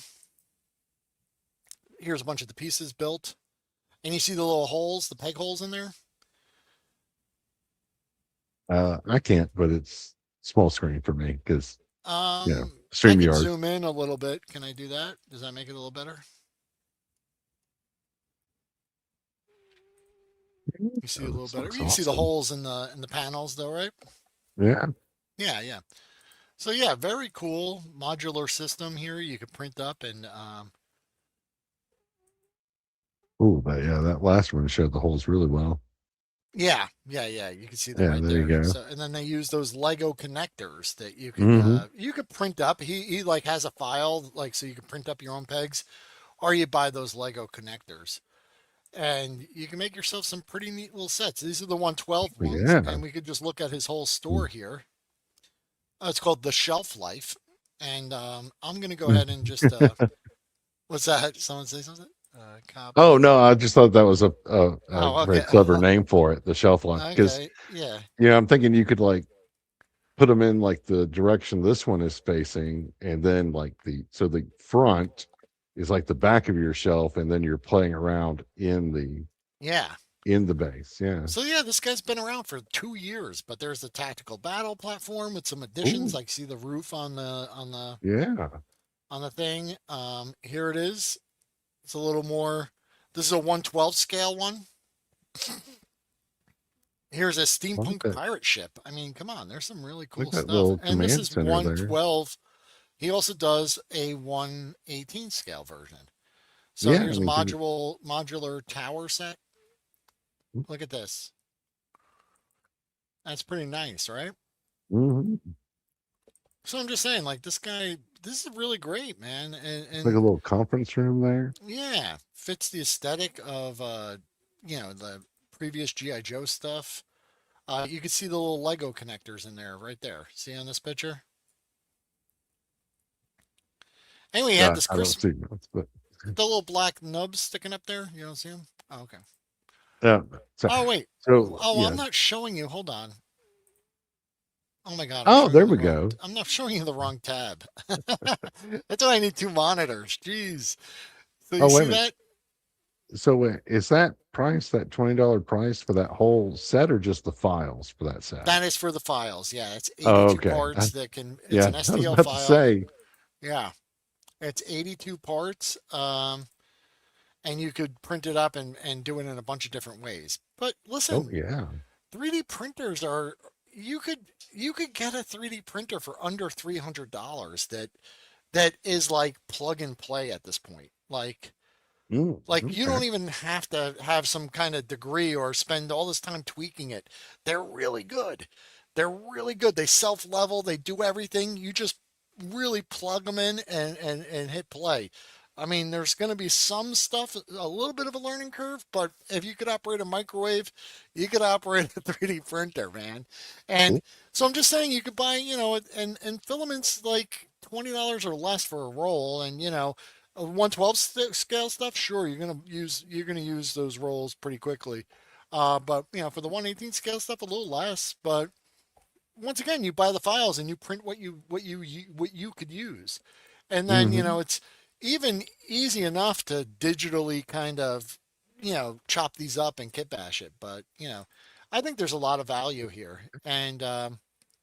Here's a bunch of the pieces built, and you see the little holes, the peg holes in there. I can't, but it's small screen for me because, I could StreamYard. zoom in a little bit. Can I do that? Does that make it a little better? You see a Oh, little this better. looks You can see the awesome. holes in the panels, though, right? Yeah. Yeah, yeah. So yeah, very cool modular system here. You could print up and Oh, but yeah, that last one showed the holes really well. Yeah, yeah. You can see them Yeah, right there you there. go. So, and then they use those Lego connectors that Hmm. you could print up. He like has a file like so you can print up your own pegs, or you buy those Lego connectors, and you can make yourself some pretty neat little sets. These are the 112 ones, Yeah. and we could just look at his whole store here. It's called the Shelf Life, and I'm gonna go ahead and just what's that? Someone say something? Oh Copy. no, I just thought that was a Oh, very okay. clever name for it, the shelf life. Because Okay, yeah, I'm thinking you could like put them in like the direction this one is facing, and then like the front is like the back of your shelf, and then you're playing around yeah. in the base. Yeah. So yeah, this guy's been around for 2 years, but there's the tactical battle platform with some additions. Ooh, Like see the roof on yeah. on the thing. Here it is. It's a little more. This is a 112 scale one. Here's a steampunk That pirate ship. I mean, come on, there's some really like cool that stuff. little And this command is center there. 112. He also does a 118 scale version. So Yeah, I here's a mean, modular tower set. Look at this. That's pretty nice, right? hmm So I'm just saying, like this guy, this is really great, man, it's like a and little conference room there. yeah, fits the aesthetic of the previous GI Joe stuff. You can see the little Lego connectors in there, right there. See on this picture. And we had this I don't Chris, see much, but the little black nubs sticking up there. You don't see them? Oh, okay. yeah. So, Oh wait. Oh, I'm yeah. not showing you. Hold on. Oh my God, I'm Oh, showing you there the we wrong. go. I'm not showing you the wrong tab. That's why I need two monitors. Jeez. So you Oh, wait see a minute. that? So wait, is that price that $20 price for that whole set, or just the files for that set? That is for the files. Yeah, it's Oh, 82 okay. parts that can. It's Yeah, an I was STL about to file. say. Yeah, it's 82 parts. And you could print it up and do it in a bunch of different ways. But Oh, listen, yeah. 3D printers are you could get a 3D printer for under $300 that is like plug and play at this point. Like you Okay. don't even have to have some kind of degree or spend all this time tweaking it. They're really good. They're really good. They self-level, they do everything. You just really plug them in and hit play. I mean, there's going to be some stuff, a little bit of a learning curve, but if you could operate a microwave, you could operate a 3D printer, man. And Cool. so I'm just saying you could buy, and filaments like $20 or less for a roll, and 112 scale stuff, sure, you're gonna use those rolls pretty quickly. But for the 118 scale stuff, a little less. But once again, you buy the files and you print what you could use, and then Hmm. it's even easy enough to digitally kind of chop these up and kit bash it. But I think there's a lot of value here, and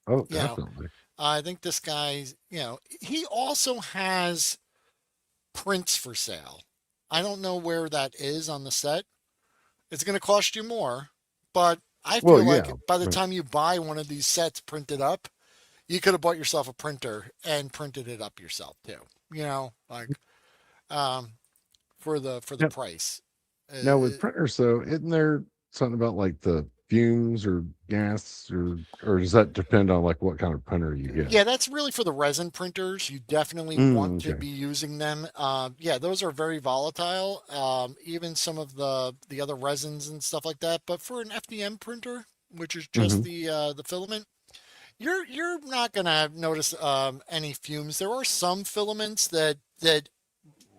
Oh, you know definitely. I think this guy, he also has prints for sale. I don't know where that is on the set. It's going to cost you more, but I Well, feel yeah. like by the Right. time you buy one of these sets printed up, you could have bought yourself a printer and printed it up yourself too. Like um, for the Now, price. now with Uh, printers, though, isn't there something about like the fumes or gas, or does that depend on like what kind of printer you get? Yeah, that's really for the resin printers. You definitely want to Okay. be using them. Yeah, those are very volatile. Even some of the other resins and stuff like that. But for an FDM printer, which is just Hmm. the filament, you're not gonna notice any fumes. There are some filaments that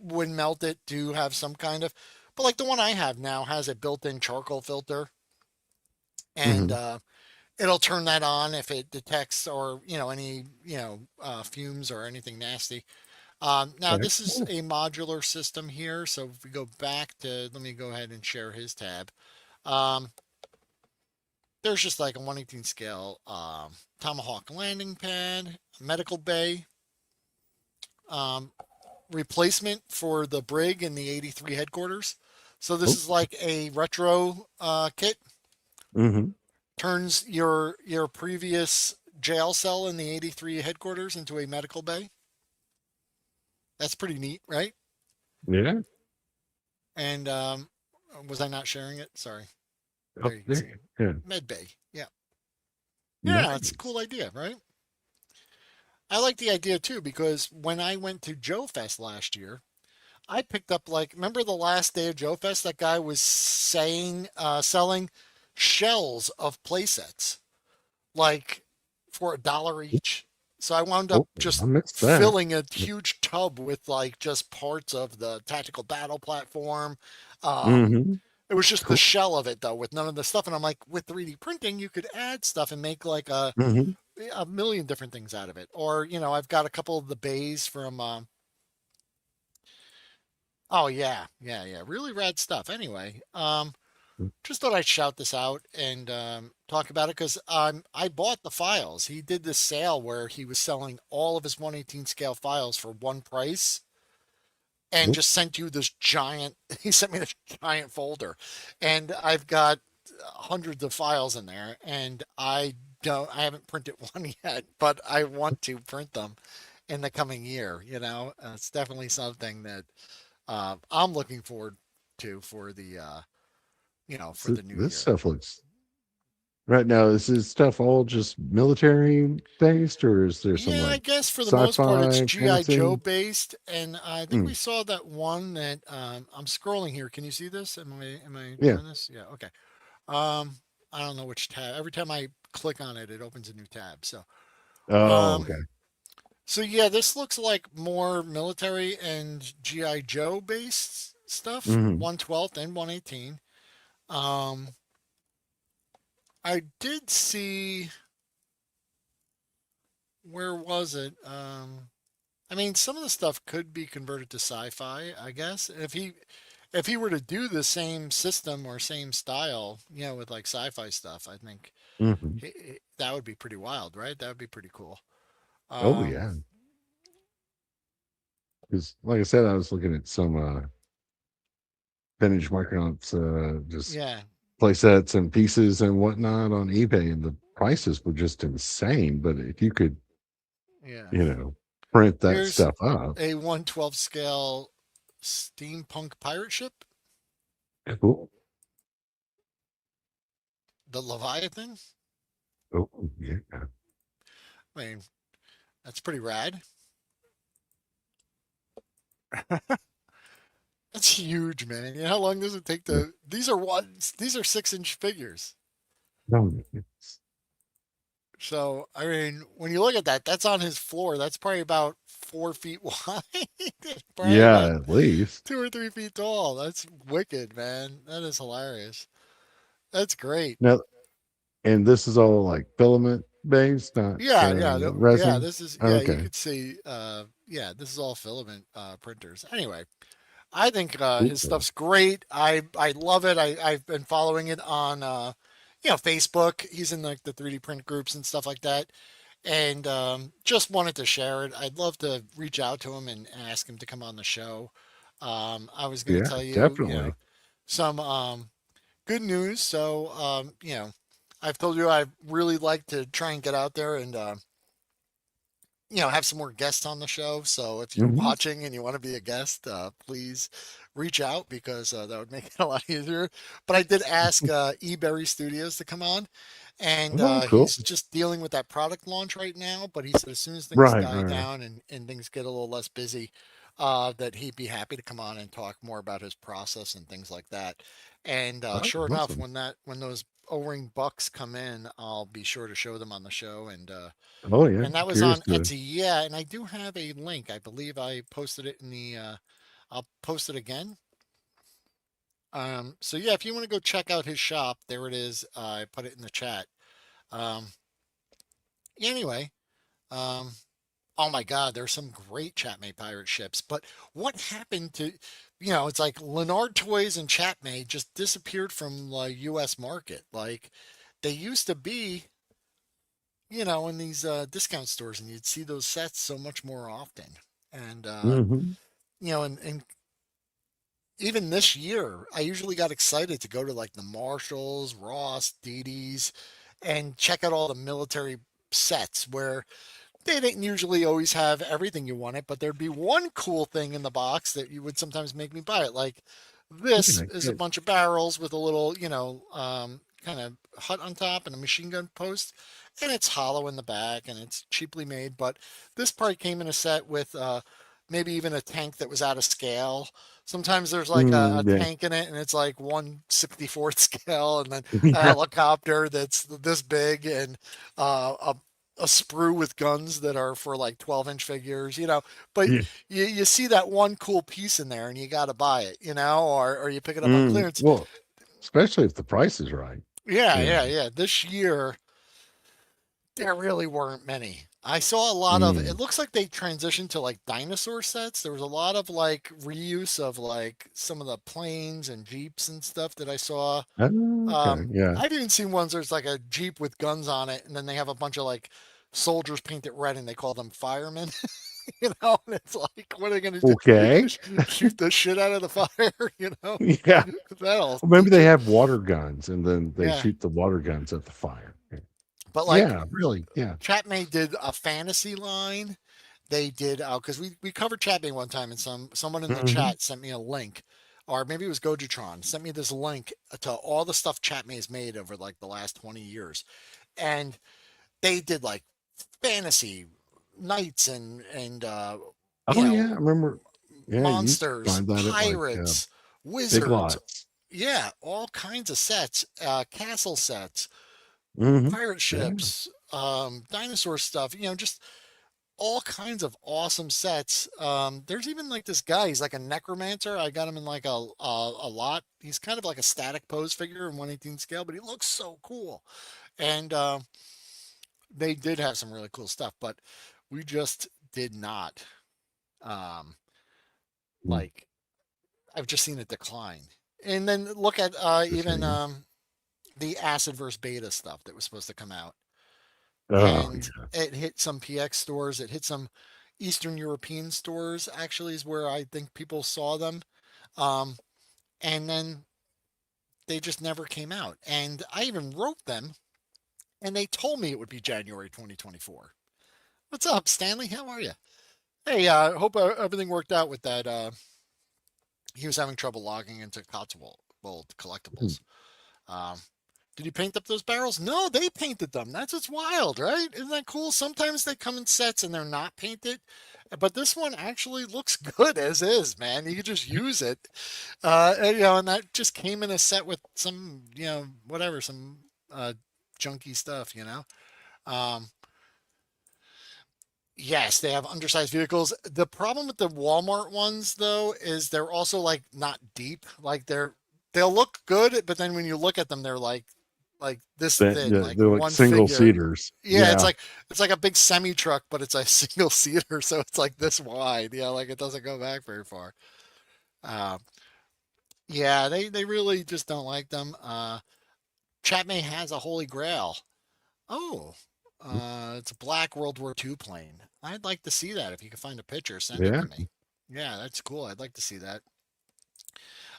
when melted do have some kind of, but like the one I have now has a built-in charcoal filter, and Hmm. it'll turn that on if it detects or any fumes or anything nasty. Now Okay. this is Cool. a modular system here, so if we go back to, let me go ahead and share his tab. Um, there's just like a 118 scale Tomahawk landing pad, medical bay, um, replacement for the brig in the 83 headquarters. So this Oh. is like a retro kit. Hmm. Turns your previous jail cell in the 83 headquarters into a medical bay. That's pretty neat, right? Yeah. And was I not sharing it? Sorry. Up There you can see there. Yeah. Med Bay. Yeah. Yeah, it's a Nice. cool idea, right? I like the idea too because when I went to Joe Fest last year, I picked up like remember the last day of Joe Fest that guy was saying selling shells of playsets like for $1 each. So I wound up Oh, I just missed that. filling a huge tub with like just parts of the tactical battle platform. Um, Mm-hmm. it was just the Cool. shell of it though, with none of the stuff. And I'm like, with 3D printing, you could add stuff and make like Mm-hmm. a million different things out of it. Or I've got a couple of the bays from. Oh yeah, yeah, yeah, really rad stuff. Anyway, just thought I'd shout this out and talk about it because I bought the files. He did this sale where he was selling all of his 118 scale files for one price and Cool. just sent you this giant. He sent me this giant folder, and I've got hundreds of files in there, and I haven't printed one yet, but I want to print them in the coming year. It's definitely something that I'm looking forward to for the for So the new this year. stuff looks right now. Is this stuff all just military based, or is there some Yeah, I like guess for the most part it's sci-fi, GI Joe fantasy? based, and I think we Mm, saw that one that I'm scrolling here. Can you see this? Am I yeah. doing this? Yeah. Okay. Um, I don't know which tab. Every time I click on it, it opens a new tab. Oh, Um, okay. so yeah, this looks like more military and GI Joe based stuff. Mm-hmm. 112th and 118. Um, I did see where was it? I mean, some of the stuff could be converted to sci-fi, I guess. If he were to do the same system or same style, with like sci-fi stuff, I think Mm-hmm. that would be pretty wild, right? That would be pretty cool. Oh Um, yeah. Because like I said, I was looking at some vintage Micronauts just yeah, play sets and pieces and whatnot on eBay, and the prices were just insane. But if you could, yeah. you know, print that Here's stuff up, a 112 scale steampunk pirate ship, cool. the Leviathan. Oh yeah. I mean, that's pretty rad. That's huge, man. How long does it take Yeah. to? These are 6-inch figures. No, So, I mean, when you look at that, that's on his floor. That's probably about 4 feet wide. It's probably about yeah, at least. 2 or 3 feet tall. That's wicked, man. That is hilarious. That's great. Now, and this is all like filament based, not Yeah, yeah, yeah. resin. This is yeah. You Okay. could see. Yeah, this is all filament printers. Anyway, I think his Cool. stuff's great. I love it. I've been following it on Facebook. He's in like the 3D print groups and stuff like that. And just wanted to share it. I'd love to reach out to him and ask him to come on the show. I was going to Yeah, tell you, definitely. some good news. So, I've told you I really like to try and get out there and, have some more guests on the show. So if you're Hmm. watching and you want to be a guest, please reach out because that would make it a lot easier. But I did ask eBerry Studios to come on, and Oh, cool. he's just dealing with that product launch right now. But he said as soon as things Right, die right. down and things get a little less busy, that he'd be happy to come on and talk more about his process and things like that. And Oh, sure enough, awesome. when those O-ring bucks come in, I'll be sure to show them on the show. Oh yeah, And that was curious on to. Etsy. Yeah, and I do have a link. I believe I posted it in the I'll post it again. So yeah, if you want to go check out his shop, there it is. I put it in the chat. Um, anyway, um, oh my God, there's some great Chatmate pirate ships. But what happened to, it's like Leonard Toys and Chatmate just disappeared from the U.S. market. Like they used to be, in these discount stores, and you'd see those sets so much more often. And Hmm. and even this year, I usually got excited to go to like the Marshalls, Ross, D's, and check out all the military sets where they didn't usually always have everything you wanted, but there'd be one cool thing in the box that you would sometimes make me buy it, like This Okay, is a good. bunch of barrels with a little, kind of hut on top and a machine gun post, and it's hollow in the back and it's cheaply made. But this part came in a set with maybe even a tank that was out of scale. Sometimes there's like a Yeah. tank in it and it's like 1/64th scale, and then a Yeah. helicopter that's this big, and a sprue with guns that are for like 12-inch figures, but Yeah. you see that one cool piece in there and you got to buy it, or you pick it up on clearance. Well, especially if the price is right. Yeah, Yeah. yeah, yeah. This year, there really weren't many. I saw a lot of, it Mm. looks like they transitioned to like dinosaur sets. There was a lot of like reuse of like some of the planes and Jeeps and stuff that I saw. Okay. Yeah. I've even seen ones there's like a Jeep with guns on it, and then they have a bunch of like soldiers painted red and they call them firemen. And it's like, what are they going to do? Okay. Shoot the shit out of the fire, you know? Yeah. That'll Well, maybe teach they you. have water guns and then they Yeah. shoot the water guns at the fire. But like Yeah, really. Yeah. Chatmate did a fantasy line. They did because we covered Chatmate one time, and someone in the Hmm. chat sent me a link, or maybe it was Gojatron sent me this link to all the stuff Chatmate has made over like the last 20 years, and they did like fantasy knights and you Oh yeah, I know remember. Yeah, you used to monsters, find that at like pirates, Big wizards, Lots. yeah, all kinds of sets, castle sets, Hmm. pirate Yeah. ships, dinosaur stuff, just all kinds of awesome sets. There's even like this guy, he's like a necromancer. I got him in like a lot. He's kind of like a static pose figure in 1/18 scale, but he looks so cool. And they did have some really cool stuff, but we just did not um Mm. like I've just seen it decline. And then look at It's a even shame. the acid versus beta stuff that was supposed to come out, Oh and yeah. it hit some PX stores. It hit some Eastern European stores. Actually, is where I think people saw them. Um, and then they just never came out. And I even wrote them, and they told me it would be January 2024. What's up, Stanley? How are you? Hey, hope everything worked out with that. He was having trouble logging into Cotswold Mm. Collectibles. Um, Did you paint up those barrels? No, they painted them. That's what's wild, right? Isn't that cool? Sometimes they come in sets and they're not painted, but this one actually looks good as is, man. You could just use it, and that just came in a set with some, whatever, some junky stuff, Um, yes, they have undersized vehicles. The problem with the Walmart ones, though, is they're also like not deep. Like they'll look good, but then when you look at them, they're like this thin, like They're like one single figure. seaters. Yeah, Yeah. it's like a big semi truck, but it's a single seater, so it's like this wide. Yeah, like it doesn't go back very far. Uh, yeah, they really just don't like them. Chatmay has a Holy Grail. Oh, it's a black World War II plane. I'd like to see that. If you can find a picture, send it Yeah. to me. Yeah, that's cool. I'd like to see that.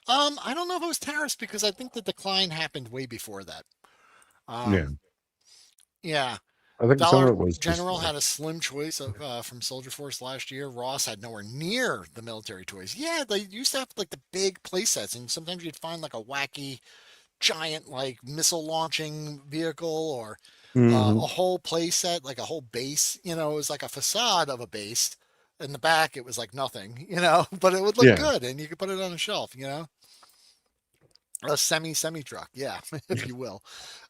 I don't know if it was tariffs because I think the decline happened way before that. Yeah. Um, yeah, I think some of Dollar it was just General like, had a slim choice of from Soldier Force last year. Ross had nowhere near the military toys. Yeah, they used to have like the big play sets, and sometimes you'd find like a wacky giant like missile launching vehicle, or a hmm whole play set, like a whole base. It was like a facade of a base. In the back, it was like nothing, but it would look yeah, good, and you could put it on a shelf, a semi truck, yeah, if you will.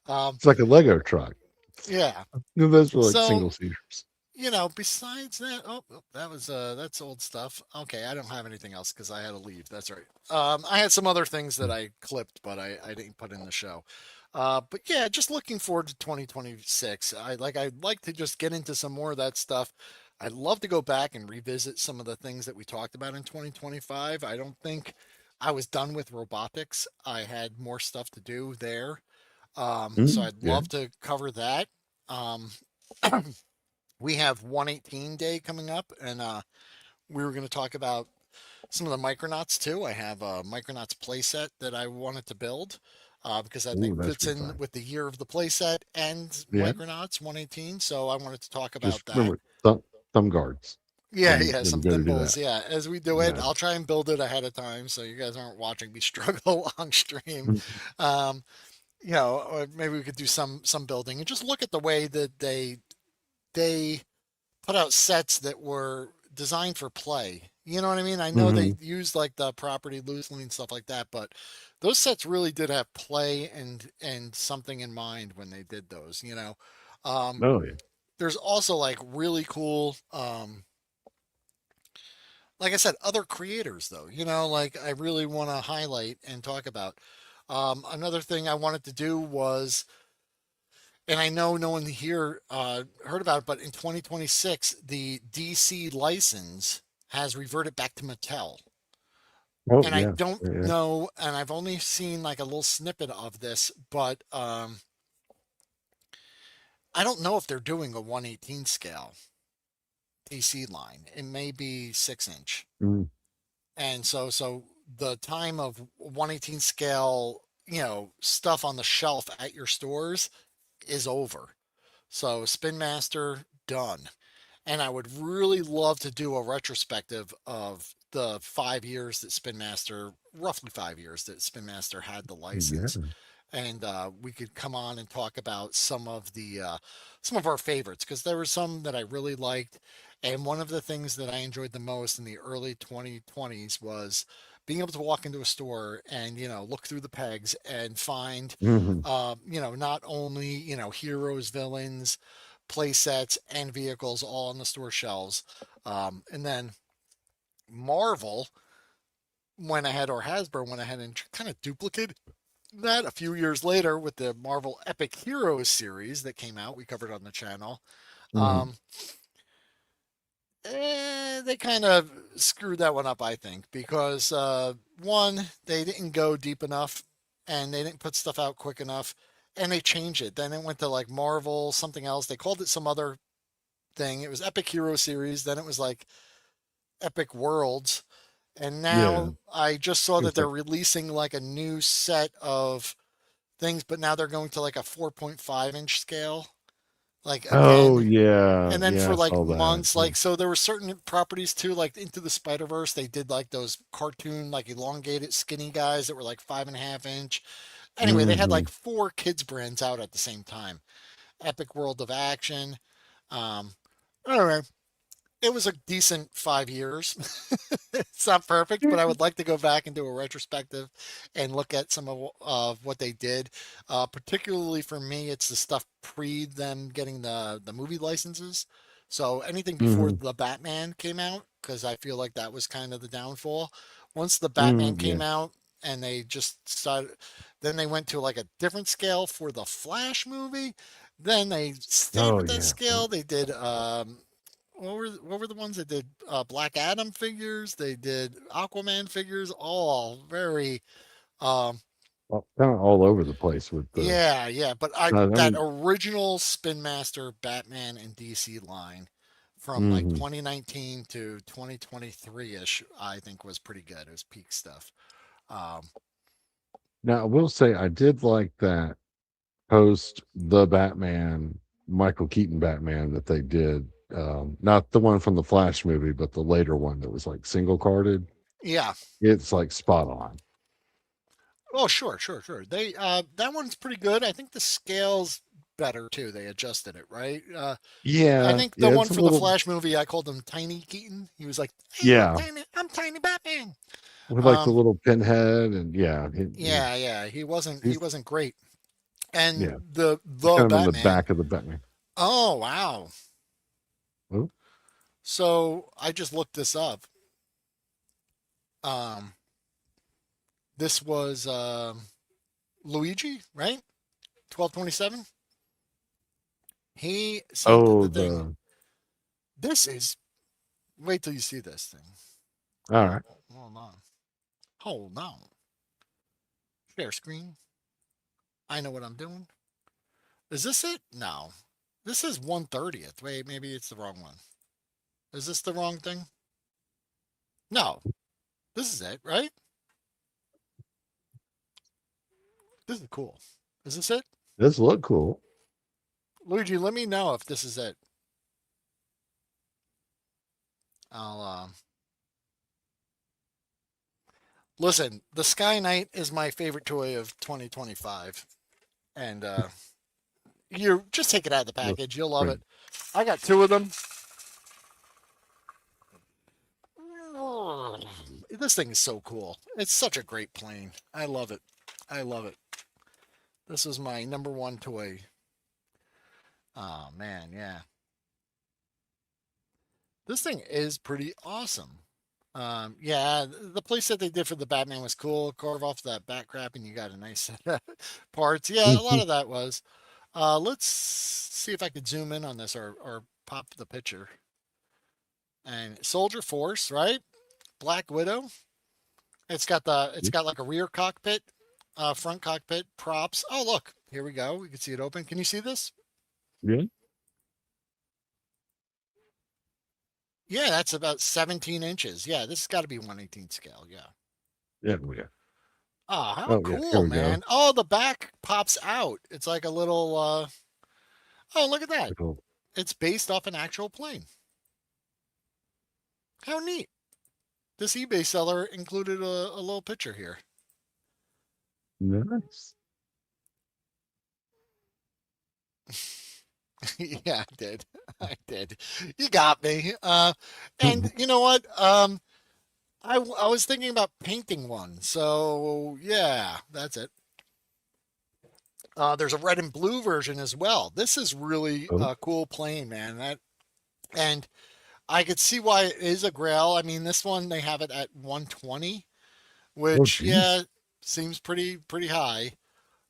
Um, it's like a Lego truck. yeah. No, those were like So single seaters. besides that, that was that's old stuff. Okay, I don't have anything else because I had to leave. That's right. I had some other things that I clipped, but I didn't put in the show. But yeah, just looking forward to 2026. I'd like to just get into some more of that stuff. I'd love to go back and revisit some of the things that we talked about in 2025. I don't think I was done with robotics. I had more stuff to do there. So Mm, I'd yeah. love to cover that. Um, we have 118 day coming up, and we were going to talk about some of the Micronauts too. I have a Micronauts playset that I wanted to build because I Oh, think that's fits pretty in fun. with the year of the playset and Yeah. Micronauts 118. So I wanted to talk Just about that. remember thumb guards. Yeah, yeah, when some you go to do thimbles. that. Yeah, as we do it, Yeah. I'll try and build it ahead of time so you guys aren't watching me struggle on stream. Mhm. Um, or maybe we could do some building and just look at the way that they put out sets that were designed for play. You know what I mean? I know they Mhm. used like the property loosely and stuff like that, but those sets really did have play and something in mind when they did those, you know. Um, Oh yeah. there's also like really cool like I said, other creators though, you know, like I really want to highlight and talk about. Another thing I wanted to do was, and I know no one here heard about it, but in 2026, the DC license has reverted back to Mattel. Oh And I yeah. don't Yeah. know, and I've only seen like a little snippet of this, but I don't know if they're doing a 118 scale DC line. It may be 6 inch. Mm. And so the time of 118 scale, stuff on the shelf at your stores is over. So Spin Master done. And I would really love to do a retrospective of the 5 years that Spin Master, roughly 5 years that Spin Master had the Yeah. license, and we could come on and talk about some of our favorites because there were some that I really liked, and one of the things that I enjoyed the most in the early 2020s was being able to walk into a store and look through the pegs and find Mhm. not only heroes, villains, play sets, and vehicles all on the store shelves, and then Marvel went ahead, or Hasbro went ahead and kind of duplicated that a few years later with the Marvel Epic Heroes series that came out. We covered on the channel. Mhm. Um, they kind of screwed that one up, I think, because one, they didn't go deep enough and they didn't put stuff out quick enough and they changed it. Then it went to like Marvel, something else. They called it some other thing. It was Epic Hero Series. Then it was like Epic Worlds. And Yeah. now I just saw that It's they're like, releasing like a new set of things, but now they're going to like a 4.5-inch scale. Like oh again, yeah. and then Yeah. for I like saw that. months, Yeah. like so there were certain properties too, like Into the Spider Verse. They did like those cartoon, like elongated, skinny guys that were like 5.5 inch. Anyway, they had Hmm. like four kids brands out at the same time. Epic World of Action. Um, anyway, it was a decent 5 years. It's not perfect, but I would like to go back and do a retrospective and look at some of what they did. Particularly for me, it's the stuff pre them getting the movie licenses. So anything before Hmm. the Batman came out, because I feel like that was kind of the downfall. Once the Batman Hmm. came Yeah. out and they just started, then they went to like a different scale for the Flash movie. Then they stayed Oh with that yeah. Yeah. scale. They did what were the ones that did Black Adam figures? They did Aquaman figures, all very Well, kind of all over the place with the. yeah, yeah. But I I that mean. original Spin Master Batman and DC line from like Hmm. 2019 to 2023-ish, I think was pretty good. It was peak stuff. Um, Now I will say I did like that post the Batman, Michael Keaton Batman that they did. Not the one from the Flash movie, but the later one that was like single carded. yeah. It's like spot on. Oh, sure, sure, sure. They that one's pretty good. I think the scale's better too. They adjusted it, right? I Yeah, think the yeah, one it's a for the little, Flash movie, I called him Tiny Keaton. He was like, "Hey, yeah, I'm Tiny Batman." with like the Um, little pinhead, and yeah, yeah, yeah, he he's wasn't great. And yeah, he's the kind of in the Batman. back of the Batman. Oh wow! Oh, So I just looked this up. Um, this was Luigi, right? 1227. He see oh, the thing. the This is wait till you see this thing. all right. Hold on. Hold on. Share screen. I know what I'm doing. Is this it? No. This is 1/30th. Wait, maybe it's the wrong one. Is this the wrong thing? No. This is it, right? This is cool. Is this it? This look cool. Luigi, let me know if this is it. I'll listen. The Sky Knight is my favorite toy of 2025, and you just take it out of the Look, package. You'll love right. it. I got two of them. This thing is so cool. It's such a great plane. I love it. I love it. This is my number one toy. Oh man, yeah. This thing is pretty awesome. Yeah, the place that they did for the Batman was cool. Carve off that bat crap and you got a nice set of parts. Yeah, a lot of that was. Let's see if I could zoom in on this or pop the picture. And Soldier Force, right? Black Widow. It's got like a rear cockpit, front cockpit, props. Oh look, here we go. We can see it open. Can you see this? Yeah. Yeah, that's about 17 inches. Yeah, this has got to be 1/18 scale. Yeah. Yeah. Yeah. Oh, how Oh yeah. Here cool, we go. man. Oh, the back pops out. It's like a little oh, look at that. Cool. It's based off an actual plane. How neat. This eBay seller included a little picture here. Nice. Yeah, I did. I did. You got me. And you know what? I was thinking about painting one. So yeah, that's it. There's a red and blue version as well. This is really Oh, a cool plane, man. And I could see why it is a Grail. I mean, this one they have it at 120, oh, which geez. yeah seems pretty high.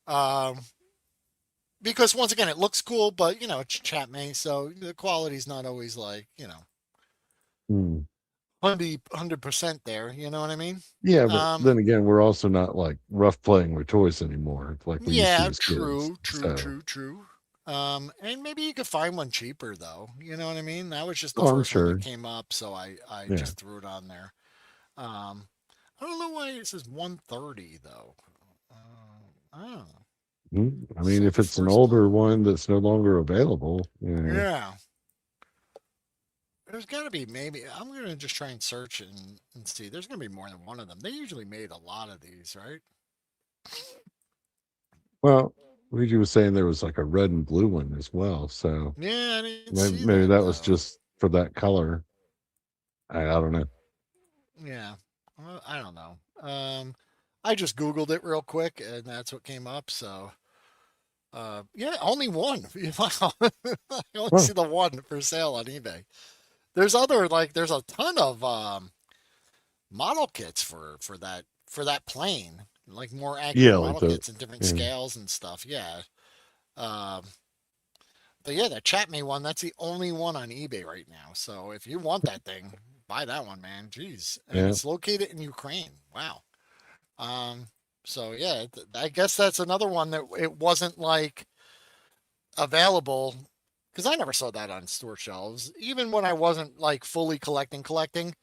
Um, because once again, it looks cool, but you know it's Chatmate, so the quality's not always like 100% there. You know what I mean? Yeah, but Um, then again, we're also not like rough playing with toys anymore, like we used to yeah, as kids. true, So, true. And maybe you could find one cheaper though. You know what I mean? That was just the oh, I'm first one that sure. came up, so I Yeah. just threw it on there. Um, I don't know why it says 130 though. I don't know. I mean, Sold if the it's an first one. older one that's no longer available, Yeah. There's got to be maybe. I'm going to just try and search and see. There's going to be more than one of them. They usually made a lot of these, right? well, Luigi was saying there was like a red and blue one as well. So Yeah, I didn't see maybe that that was though. just for that color. I don't know. Yeah. Well, I don't know. I just Googled it real quick and that's what came up. So, yeah, only one. Wow. I only Well, see the one for sale on eBay. There's other, like, there's a ton of, model kits for that plane, like more accurate yeah, like model the kits in different yeah. scales and stuff. Yeah. Um, but yeah, that Chatme one, that's the only one on eBay right now. So if you want that thing, buy that one, man. Jeez. And Yeah. it's located in Ukraine. Wow. Um, so yeah, I guess that's another one that it wasn't like available because I never saw that on store shelves. Even when I wasn't like fully collecting,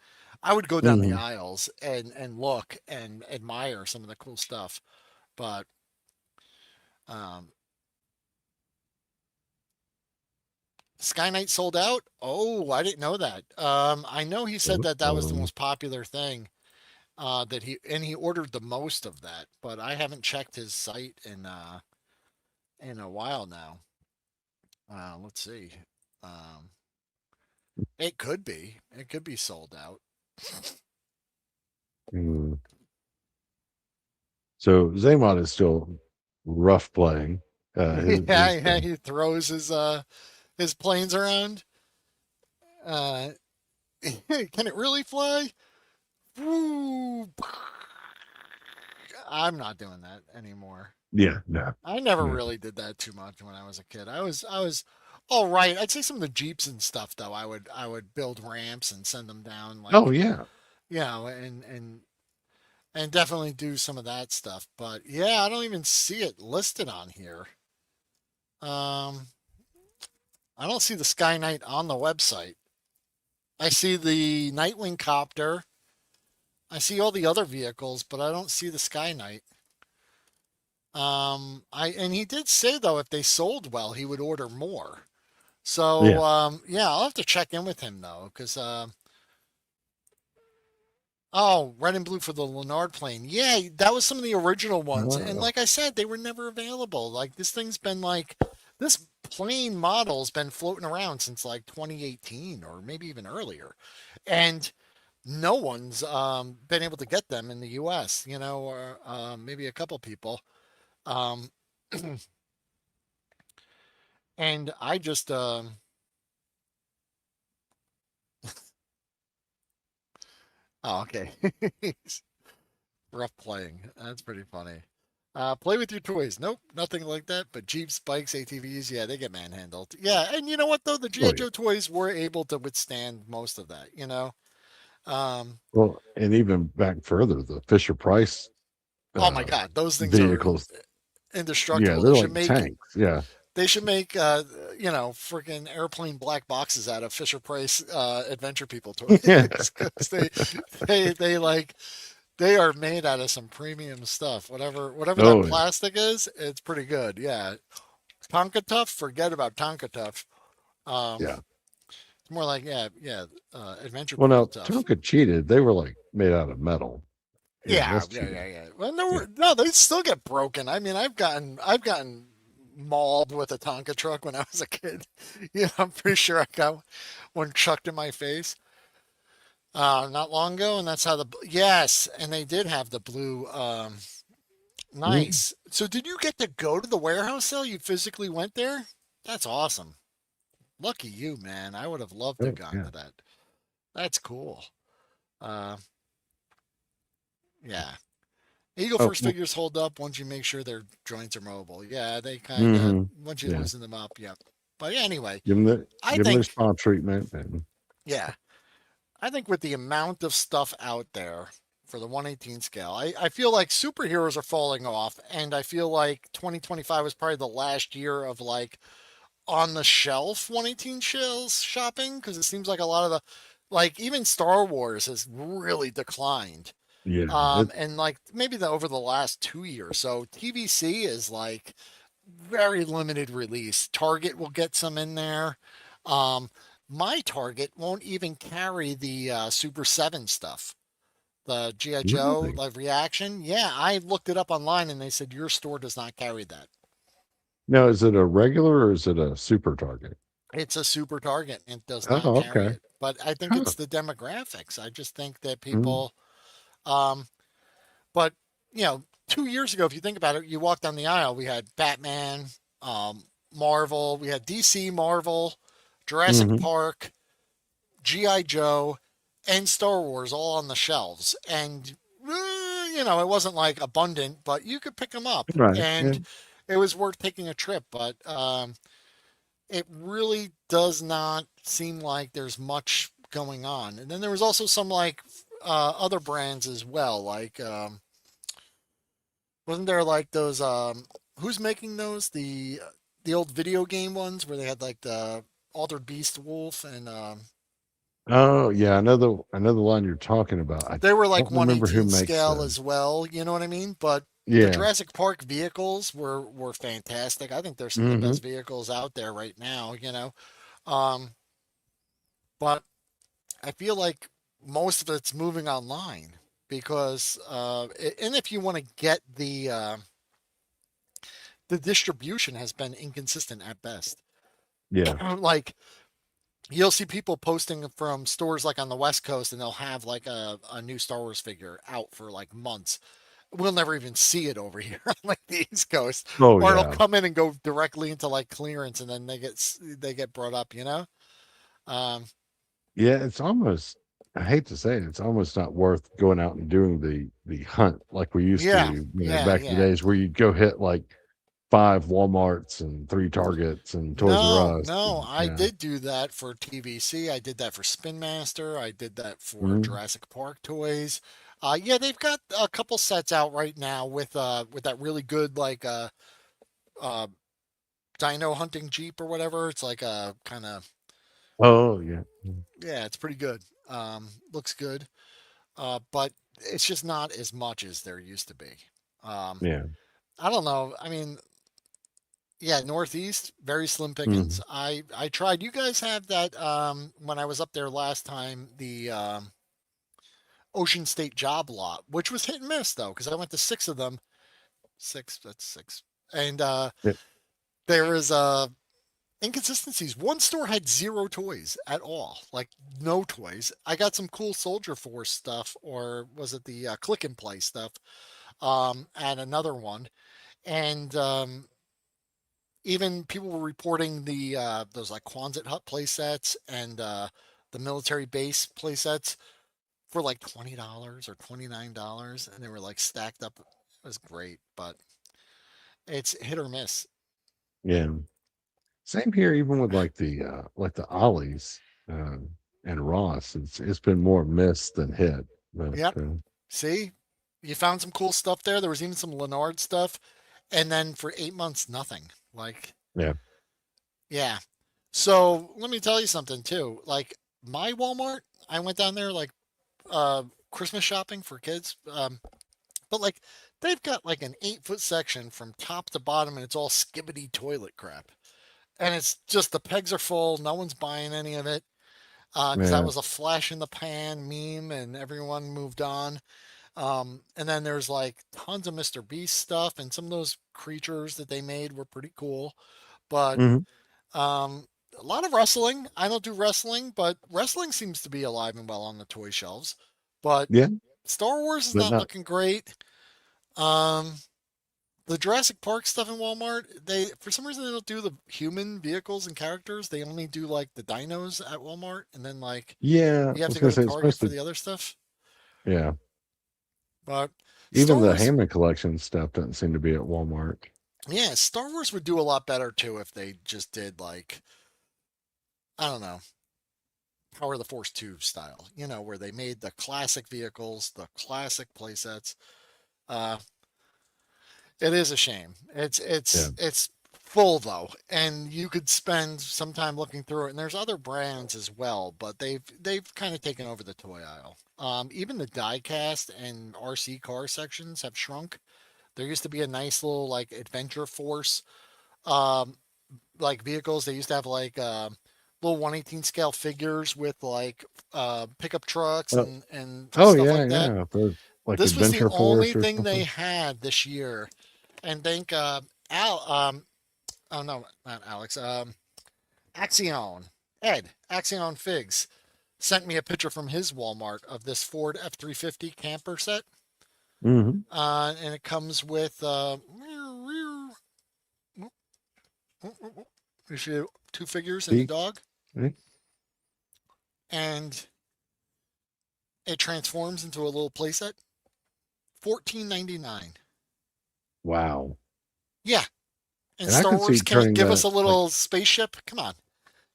I would go down the Mhm. aisles and look and admire some of the cool stuff. But um, Sky Knight sold out. Oh, I didn't know that. I know he said that that was the Uh-oh. most popular thing. That he ordered the most of that, but I haven't checked his site in a while now. Let's see. Um, it could be. It could be sold out. Mm. So Zaymod is still rough playing. Yeah, His yeah. He throws his planes around. Uh, can it really fly? Woo! I'm not doing that anymore. yeah, no, I never no. really did that too much when I was a kid. I was all right. I'd say some of the Jeeps and stuff though. I would build ramps and send them down Oh like yeah. and definitely do some of that stuff. But yeah, I don't even see it listed on here. Um, I don't see the Sky Knight on the website. I see the Nightwing copter. I see all the other vehicles, but I don't see the Sky Knight. I and he did say though if they sold well, he would order more. So Yeah. yeah, I'll have to check in with him though, because Oh, red and blue for the Leonard plane. Yeah, that was some of the original ones. And Oh, like I said, they were never available. Like this thing's been like this plane model's been floating around since like 2018 or maybe even earlier. And no one's been able to get them in the US, or maybe a couple people. Um, and I just oh, okay. Rough playing. That's pretty funny. Play with your toys. Nope, nothing like that. But Jeeps, bikes, ATVs, yeah, they get manhandled. Yeah, and you know what though? The oh GI yeah. Joe toys were able to withstand most of that. Um, Well, and even back further, the Fisher Price oh my uh, God, those things are vehicles. Yeah, indestructible. they're like tanks. Yeah. They should make freaking airplane black boxes out of Fisher Price adventure people toys Yeah. because they like they are made out of some premium stuff. Whatever that Oh yeah. plastic is, it's pretty good. Yeah. Tonka Tough, forget about Tonka Tough. Um, Yeah. it's more like adventure Well, people now tough. Tonka cheated. They were like made out of metal. Yeah, Yeah, that's yeah, yeah, cheating. yeah. Well, no, Yeah. no, they still get broken. I mean, I've gotten mauled with a Tonka truck when I was a kid. I'm pretty sure I got one chucked in my face not long ago, and that's how yes, and they did have the blue. Mm. Nice. So, did you get to go to the warehouse sale? You physically went there? That's awesome. Lucky you, man. I would have loved to have Oh gone yeah. to that. That's cool. Uh, yeah. Eagle Oh. Force figures hold up once you make sure their joints are mobile. Yeah, they kind of, Mm-hmm. once you Yeah. loosen them up, yeah. But anyway, Give them the I give them their think, spa treatment. And yeah, I think with the amount of stuff out there for the 118 scale, I feel like superheroes are falling off. And I feel like 2025 was probably the last year of like on the shelf 118 shells shopping because it seems like a lot of like even Star Wars has really declined. yeah, And like maybe over the last 2 years. So TVC is like very limited release. Target will get some in there. Um, my Target won't even carry the Super 7 stuff. The G.I. Joe, really. like reaction. Yeah, I looked it up online and they said your store does not carry that. Now, is it a regular or is it a super target? It's a super Target and it does not Oh, carry okay. it. But I think Huh. it's the demographics. I just think that Mm. people, um, but 2 years ago, if you think about it, you walk down the aisle, we had Batman, Marvel, we had DC, Marvel, Jurassic Mm-hmm. Park, GI Joe, and Star Wars all on the shelves, and it wasn't like abundant, but you could pick them up, Right. Yeah. and it was worth taking a trip. But it really does not seem like there's much going on. And then there was also some like other brands as well, like. Wasn't there like those who's making those? The old video game ones where they had like the Altered Beast Wolf and Oh, yeah. I know the line you're talking about. I they were like don't remember who 118 makes scale those. as well, you know what I mean? But the Yeah. Jurassic Park vehicles were fantastic. I think they're some of the Mm-hmm. best vehicles out there right now. Um but I feel like most of it's moving online because and if you want to get the distribution has been inconsistent at best. Yeah. Like you'll see people posting from stores like on the West Coast and they'll have like a new Star Wars figure out for like months. We'll never even see it over here on like the East Coast. Oh, Or it'll yeah. come in and go directly into like clearance and then they get brought up. Um Yeah. It's almost. I hate to say it, it's almost not worth going out and doing the hunt like we used yeah, to, yeah, back in the yeah. days where you'd go hit like 5 Walmarts and 3 Targets and Toys No, R Us. no, And, I yeah. did do that for TVC. I did that for Spin Master. I did that for Mhm. Jurassic Park toys. Yeah, they've got a couple sets out right now with that really good like uh dino hunting Jeep or whatever. It's like a kind of Oh, yeah. Mm. yeah, it's pretty good. Looks good. But it's just not as much as there used to be. Um, Yeah. I don't know. I mean, yeah, Northeast, very slim pickings. Mhm. I tried. You guys have that when I was up there last time, the Ocean State job lot, which was hit and miss though, because I went to six of them. Six, that's six. And Yeah. there was inconsistencies. One store had zero toys at all, like no toys. I got some cool Soldier Force stuff, or was it the Click and Play stuff? At another one, and even people were reporting the those like Quonset hut play sets and the military base play sets for like $20 or $29, and they were like stacked up. It was great, but it's hit or miss. Yeah. Same here, even with like the Ollies and Ross. It's been more miss than hit. But Yep. See, you found some cool stuff there. There was even some Lennard stuff, and then for 8 months, nothing. Like, yeah. yeah. So let me tell you something too. Like my Walmart, I went down there like Christmas shopping for kids. But like they've got like an 8 foot section from top to bottom, and it's all skibbity toilet crap. And it's just the pegs are full. No one's buying any of it because that Yeah. was a flash in the pan meme, and everyone moved on. And then there's like tons of Mr. Beast stuff, and some of those creatures that they made were pretty cool. But Hmm. um, a lot of wrestling. I don't do wrestling, but wrestling seems to be alive and well on the toy shelves. But Yeah. Star Wars is But not not looking great. Um, the Jurassic Park stuff in Walmart, they for some reason they don't do the human vehicles and characters. They only do like the dinos at Walmart, and then like yeah, I you have was to go gonna to say it's Target supposed for to the other stuff. yeah. But Even Star the Wars, Hammond collection stuff doesn't seem to be at Walmart. yeah, Star Wars would do a lot better too if they just did like I don't know, Power of the Force 2 style, where they made the classic vehicles, the classic playsets. Uh, it is a shame. It's Yeah. it's it's full though, and you could spend some time looking through it. And there's other brands as well, but they've kind of taken over the toy aisle. Even the diecast and RC car sections have shrunk. There used to be a nice little like Adventure Force um, like vehicles. They used to have like little 1/18 scale figures with like pickup trucks Oh, and oh stuff yeah, like that. yeah. The like This was the Adventure only Force or thing they something. had this year, and thank Al. Oh no, not Alex. Axion Axion Figs sent me a picture from his Walmart of this Ford F-350 camper set, Hmm. and it comes with you see two figures and the Peak. dog, Eh, and it transforms into a little playset. 14.99. Wow. Yeah, and And I Star could see Wars can't turning give us that a like little spaceship. Come on,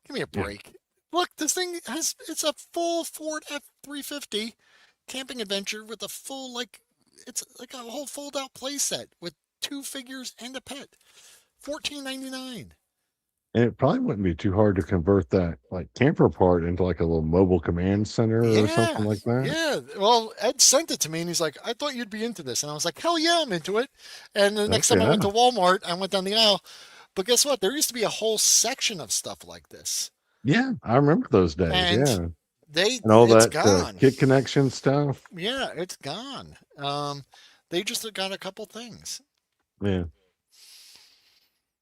give me a yeah. break. Look, this thing it's a full Ford F-350 camping adventure with a full like it's like a whole fold out playset with two figures and a pet. 14.99. And it probably wouldn't be too hard to convert that like camper part into like a little mobile command center or something Yeah, like that. yeah. Well, Ed sent it to me and he's like, I thought you'd be into this. And I was like, hell yeah, I'm into it. And the next time I went to Yeah. Walmart, I went down the aisle. But guess what? There used to be a whole section of stuff like this. Yeah. I remember those days. And Yeah. they And all it's that gone. kid connection stuff. Yeah, it's gone. They just got a couple things. Yeah.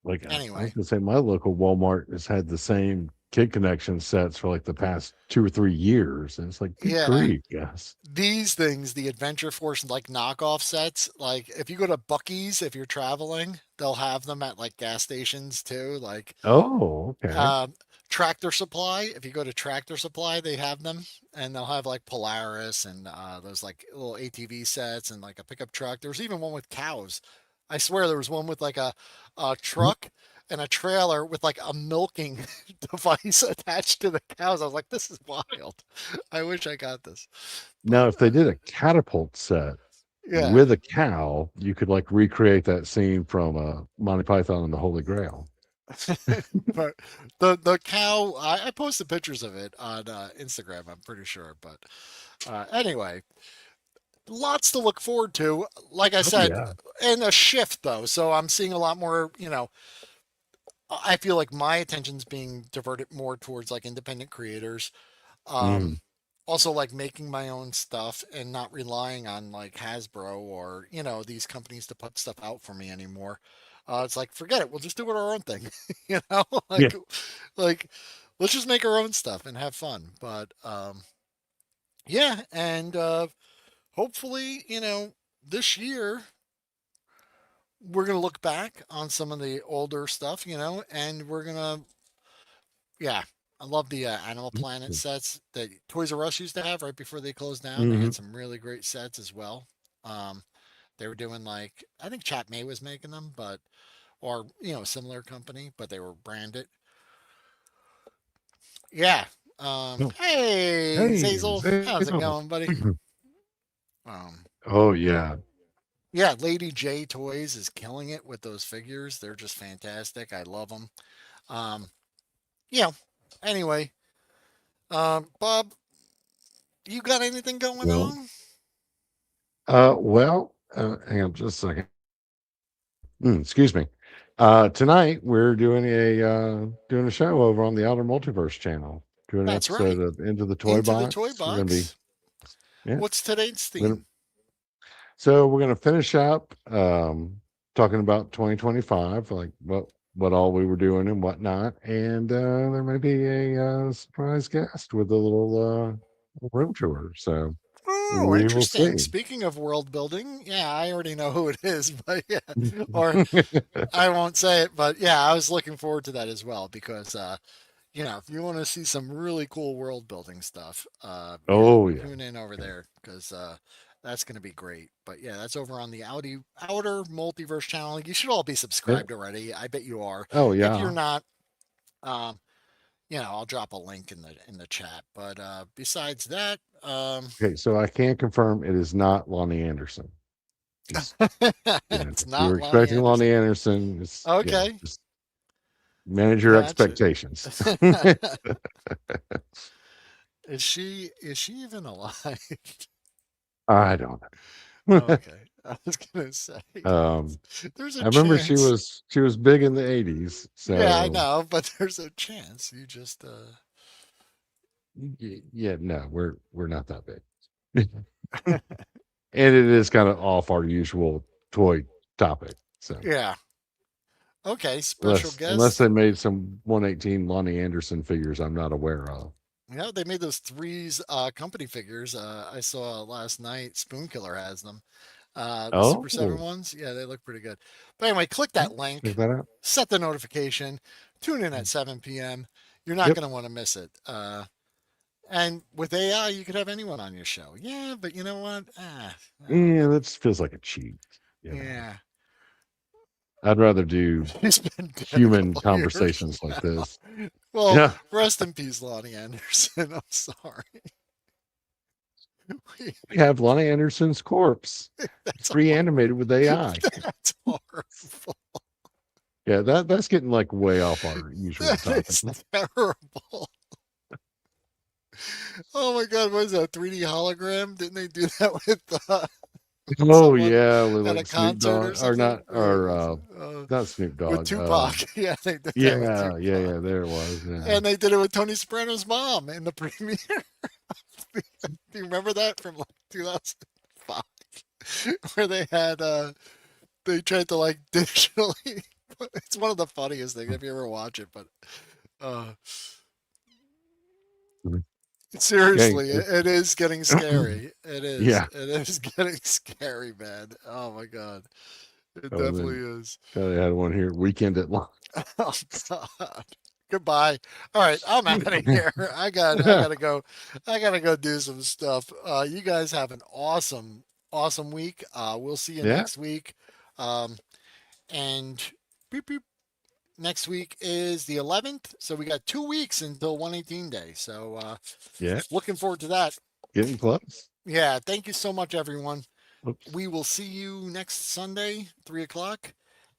Like I was Anyway, gonna say my local Walmart has had the same kid connection sets for like the past 2 or 3 years. And it's like, good yeah, grief, guys. these things, the Adventure Force like knockoff sets, like if you go to Bucky's, if you're traveling, they'll have them at like gas stations too. Like Oh, okay. um, Tractor Supply, if you go to Tractor Supply, they have them, and they'll have like Polaris and those like little ATV sets and like a pickup truck. There's even one with cows. I swear there was one with like a truck and a trailer with like a milking device attached to the cows. I was like, this is wild. I wish I got this. Now, But if they did a catapult set yeah. with a cow, you could like recreate that scene from Monty Python and the Holy Grail. But the cow, I posted pictures of it on Instagram, I'm pretty sure. But anyway, lots to look forward to. Like I Oh said, yeah. and a shift though. So I'm seeing a lot more, I feel like my attention's being diverted more towards like independent creators. Um, Mm. also like making my own stuff and not relying on like Hasbro or, these companies to put stuff out for me anymore. It's like, forget it. We'll just do it our own thing. you know, Yeah. like let's just make our own stuff and have fun. But yeah, and hopefully, this year we're gonna look back on some of the older stuff, and we're gonna, yeah. I love the Animal Planet sets that Toys R Us used to have right before they closed down. They Hmm. had some really great sets as well. Um, they were doing like, I think Chat May was making them, but or a similar company, but they were branded. Yeah. Oh, Hey, hey, Zazel, how's it Zale. going, buddy? Um, Oh yeah. yeah, Lady J Toys is killing it with those figures. They're just fantastic. I love them. Um, yeah. Anyway, Bob, you got anything going Well, on? hang on just a second. Excuse me. Tonight we're doing a show over on the Outer Multiverse channel. Doing an That's right. episode of Into the Toy Into the Toy Box. We're gonna be Box. yeah. What's today's We're gonna, theme? so we're gonna finish up talking about 2025, like what all we were doing and whatnot, and there may be a surprise guest with a little room tour. So Oh, we will interesting. see. Speaking of world building, yeah, I already know who it is, but yeah, or I won't say it, but yeah, I was looking forward to that as well because if you want to see some really cool world building stuff, yeah, Oh yeah. tune in over there because that's going to be great. But yeah, that's over on the Outer Multiverse channel. You should all be Yeah. subscribed already. I bet you are. Oh If you're yeah. not, um, I'll drop a link in the chat. But besides that, Okay, so I can confirm it is not Lonnie Anderson. Just it's if you were not Lonnie expecting Lonnie Anderson. Anderson, Okay, just manage your gotcha. expectations. Is she even alive? I don't know. Okay, I was gonna say um, there's a I remember chance. she was big in the 80s, Yeah, I so know, but there's a chance. You just yeah, no, we're not that big. And it is kind of off our usual toy topic. So yeah. Okay, special unless guest. they made some 118 Lonnie Anderson figures I'm not aware of. Yeah, they made those threes company figures. I saw last night. Spoonkiller has them. The Super 7 Oh, ones. Yeah, they look pretty good. But anyway, click that check link, that out. set the notification, tune in at 7 p.m. You're not Yep. going to want to miss it. And with AI, you could have anyone on your show. Yeah, but you know what? I don't Yeah, know. that just feels like a cheat. You know, Yeah, I'd rather do he's been dead a human couple years conversations like now. this. Well, Yeah. rest in peace, Lonnie Anderson. I'm sorry. We have Lonnie Anderson's corpse That's reanimated with AI. that's horrible. Yeah, that's getting like way off our usual That topic. is terrible. Oh my God, what is that? 3D hologram? Didn't they do that with Oh someone yeah, with at a like Snoop concert or Dogg or something? not or not Snoop With Dogg. Tupac. Yeah, they did that with Yeah, yeah, Tupac. yeah, there it was. Yeah. And they did it with Tony Soprano's mom in the premiere. Do you remember that from like 2005? Where they had they tried to like digitally it's one of the funniest things if you ever watch it, but uh Mhm. Yeah, seriously, it is getting scary. It is. yeah. It is getting scary, man. Oh my God. It Oh, and definitely then is. they had one here, Weekend at Lunch. Oh God. Goodbye. All right, I'm out of here. I gotta go. I gotta go do some stuff. You guys have an awesome week. We'll see you Yeah, next week. Um, and beep, beep. Next week is the 11th, so we got 2 weeks until 118 day. So yeah, looking forward to that. getting close. Yeah, thank you so much, everyone. Oops. We will see you next Sunday, 3 o'clock.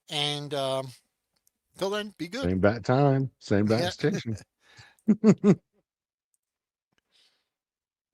And till then, be good. Same bat time, same bat Yeah. station.